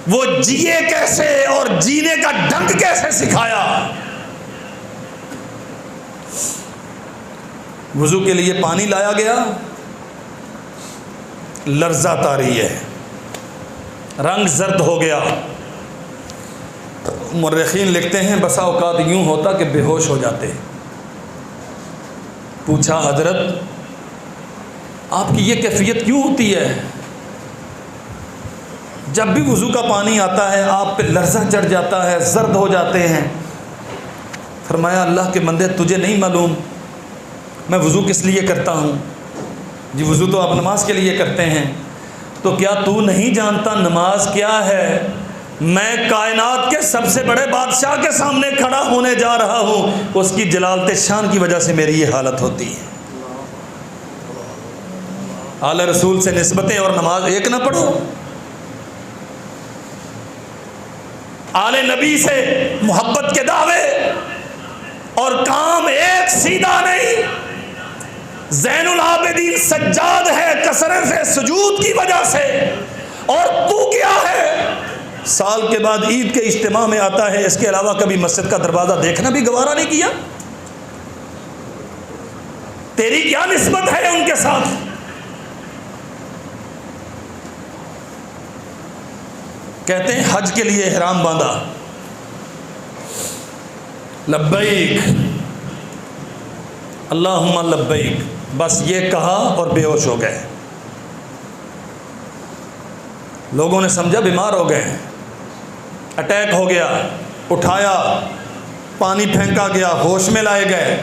وہ جیے کیسے اور جینے کا ڈھنگ کیسے سکھایا۔ وضو کے لیے پانی لایا گیا، لرزہ طاری ہے، رنگ زرد ہو گیا، مورخین لکھتے ہیں بسا اوقات یوں ہوتا کہ بے ہوش ہو جاتے۔ پوچھا حضرت آپ کی یہ کیفیت کیوں ہوتی ہے؟ جب بھی وضو کا پانی آتا ہے آپ پہ لرزہ چڑھ جاتا ہے، زرد ہو جاتے ہیں۔ فرمایا اللہ کے بندے تجھے نہیں معلوم میں وضو کس لیے کرتا ہوں؟ جی وضو تو آپ نماز کے لیے کرتے ہیں، تو کیا تو نہیں جانتا نماز کیا ہے؟ میں کائنات کے سب سے بڑے بادشاہ کے سامنے کھڑا ہونے جا رہا ہوں، اس کی جلالت شان کی وجہ سے میری یہ حالت ہوتی ہے۔ آل رسول سے نسبتیں اور نماز ایک نہ پڑھو، آل نبی سے محبت کے دعوے اور کام ایک سیدھا نہیں۔ زین العابدین سجاد ہے کثرت سجود کی وجہ سے، اور تو کیا ہے؟ سال کے بعد عید کے اجتماع میں آتا ہے، اس کے علاوہ کبھی مسجد کا دروازہ دیکھنا بھی گوارا نہیں کیا۔ تیری کیا نسبت ہے ان کے ساتھ؟ کہتے ہیں حج کے لیے احرام باندھا، لبیک اللہم لبیک، بس یہ کہا اور بے ہوش ہو گئے۔ لوگوں نے سمجھا بیمار ہو گئے، اٹیک ہو گیا، اٹھایا، پانی پھینکا گیا، ہوش میں لائے گئے۔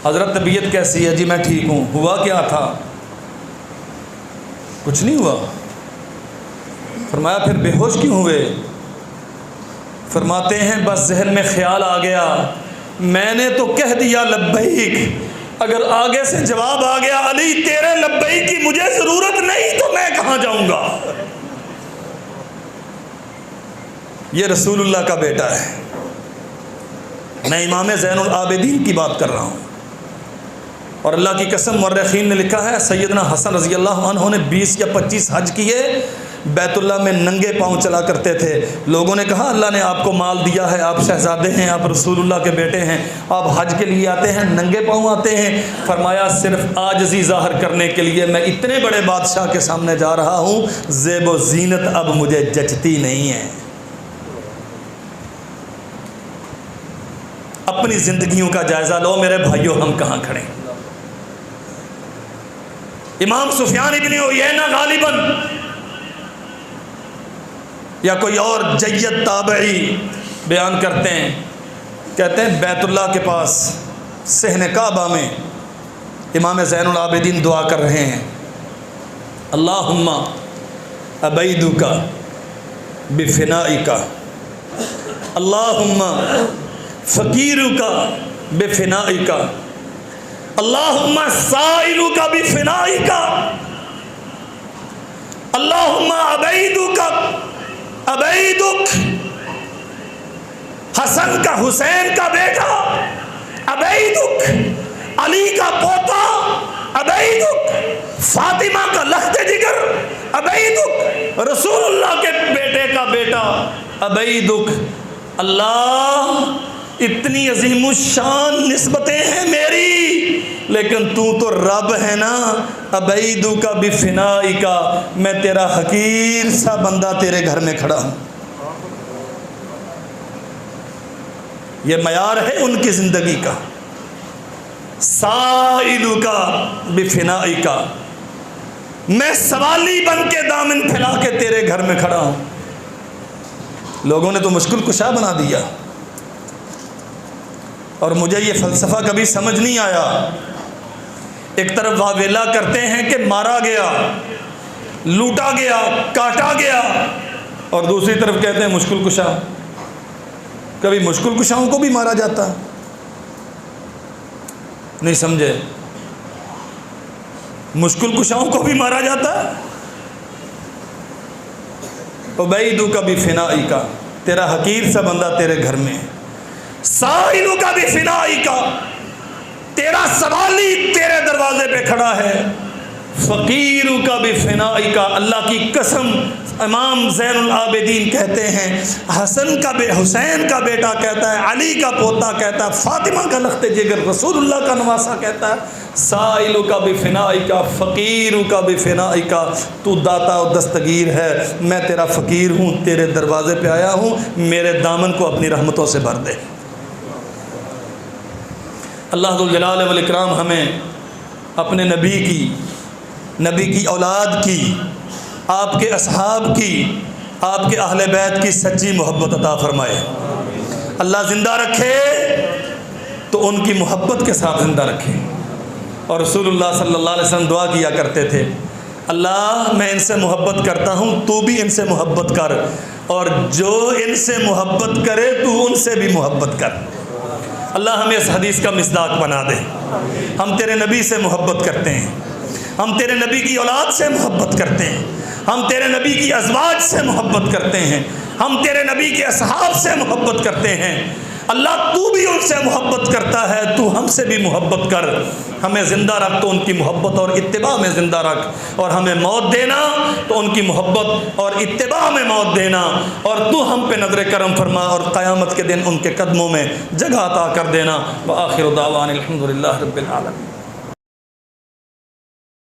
حضرت طبیعت کیسی ہے؟ جی میں ٹھیک ہوں۔ ہوا کیا تھا؟ کچھ نہیں ہوا۔ فرمایا پھر بے ہوش کیوں ہوئے؟ فرماتے ہیں بس ذہن میں خیال آ گیا، میں نے تو کہہ دیا لبیک، اگر آگے سے جواب آ گیا علی تیرے لبیک کی مجھے ضرورت نہیں تو میں کہاں جاؤں گا؟ یہ رسول اللہ کا بیٹا ہے۔ میں امام زین العابدین کی بات کر رہا ہوں، اور اللہ کی قسم مورخین نے لکھا ہے سیدنا حسن رضی اللہ عنہ نے 20 یا 25 حج کیے، بیت اللہ میں ننگے پاؤں چلا کرتے تھے۔ لوگوں نے کہا اللہ نے آپ کو مال دیا ہے، آپ شہزادے ہیں، آپ رسول اللہ کے بیٹے ہیں، آپ حج کے لیے آتے ہیں ننگے پاؤں آتے ہیں؟ فرمایا صرف عاجزی ظاہر کرنے کے لیے، میں اتنے بڑے بادشاہ کے سامنے جا رہا ہوں، زیب و زینت اب مجھے جچتی نہیں ہے۔ اپنی زندگیوں کا جائزہ لو میرے بھائیوں، ہم کہاں کھڑے ہیں؟ امام سفیان ابن عیینہ غالباً یا کوئی اور جید تابعی بیان کرتے ہیں، کہتے ہیں بیت اللہ کے پاس صحن کعبہ میں امام زین العابدین دعا کر رہے ہیں، اللہم ابیدک بفنائک، اللہم فقیرک بفنائک، اللہم سائلک بفنائک، اللہم ابیدک ابیدک، حسن کا حسین کا بیٹا ابیدک، علی کا پوتا ابیدک، فاطمہ کا لخت جگر ابیدک، رسول اللہ کے بیٹے کا بیٹا ابیدک۔ اللہ اتنی عظیم الشان نسبتیں ہیں میری، لیکن تو رب ہے نا، ابیدک بفنائک، میں تیرا حقیر سا بندہ تیرے گھر میں کھڑا ہوں۔ یہ معیار ہے ان کی زندگی کا۔ سائلک بفنائک، میں سوالی بن کے دامن پھیلا کے تیرے گھر میں کھڑا ہوں۔ لوگوں نے تو مشکل کشا بنا دیا، اور مجھے یہ فلسفہ کبھی سمجھ نہیں آیا۔ ایک طرف واویلا کرتے ہیں کہ مارا گیا، لوٹا گیا، کاٹا گیا، اور دوسری طرف کہتے ہیں مشکل کشا۔ کبھی مشکل کشاؤں کو بھی مارا جاتا؟ نہیں سمجھے؟ مشکل کشاؤں کو بھی مارا جاتا؟ عبیدو کا بھی فنائی کا، تیرا حقیر سا بندہ تیرے گھر میں ہے۔ سائلو کا بھی فنائی کا، تیرا سوالی تیرے دروازے پہ کھڑا ہے۔ فقیرو کا بھی فنائی کا، اللہ کی قسم امام زین العابدین کہتے ہیں، حسن کا حسین کا بیٹا کہتا ہے، علی کا پوتا کہتا ہے، فاطمہ کا لخت جگر، رسول اللہ کا نواسا کہتا ہے، سائلو کا بھی فنائی کا، فقیرو کا بھی فنائی کا، تو داتا و دستگیر ہے، میں تیرا فقیر ہوں، تیرے دروازے پہ آیا ہوں، میرے دامن کو اپنی رحمتوں سے بھر دے۔ اللہ ذوالجلال والاکرام ہمیں اپنے نبی کی اولاد کی، آپ کے اصحاب کی، آپ کے اہل بیت کی سچی محبت عطا فرمائے۔ اللہ زندہ رکھے تو ان کی محبت کے ساتھ زندہ رکھے۔ اور رسول اللہ صلی اللہ علیہ وسلم دعا کیا کرتے تھے، اللہ میں ان سے محبت کرتا ہوں، تو بھی ان سے محبت کر، اور جو ان سے محبت کرے تو ان سے بھی محبت کر۔ اللہ ہمیں اس حدیث کا مصداق بنا دے۔ ہم تیرے نبی سے محبت کرتے ہیں، ہم تیرے نبی کی اولاد سے محبت کرتے ہیں، ہم تیرے نبی کی ازواج سے محبت کرتے ہیں، ہم تیرے نبی کے اصحاب سے محبت کرتے ہیں۔ اللہ تو بھی ان سے محبت کرتا ہے، تو ہم سے بھی محبت کر، ہمیں زندہ رکھ تو ان کی محبت اور اتباع میں زندہ رکھ، اور ہمیں موت دینا تو ان کی محبت اور اتباع میں موت دینا، اور تو ہم پہ نظر کرم فرما، اور قیامت کے دن ان کے قدموں میں جگہ عطا کر دینا۔ وآخر دعوانا الحمدللہ رب العالمین۔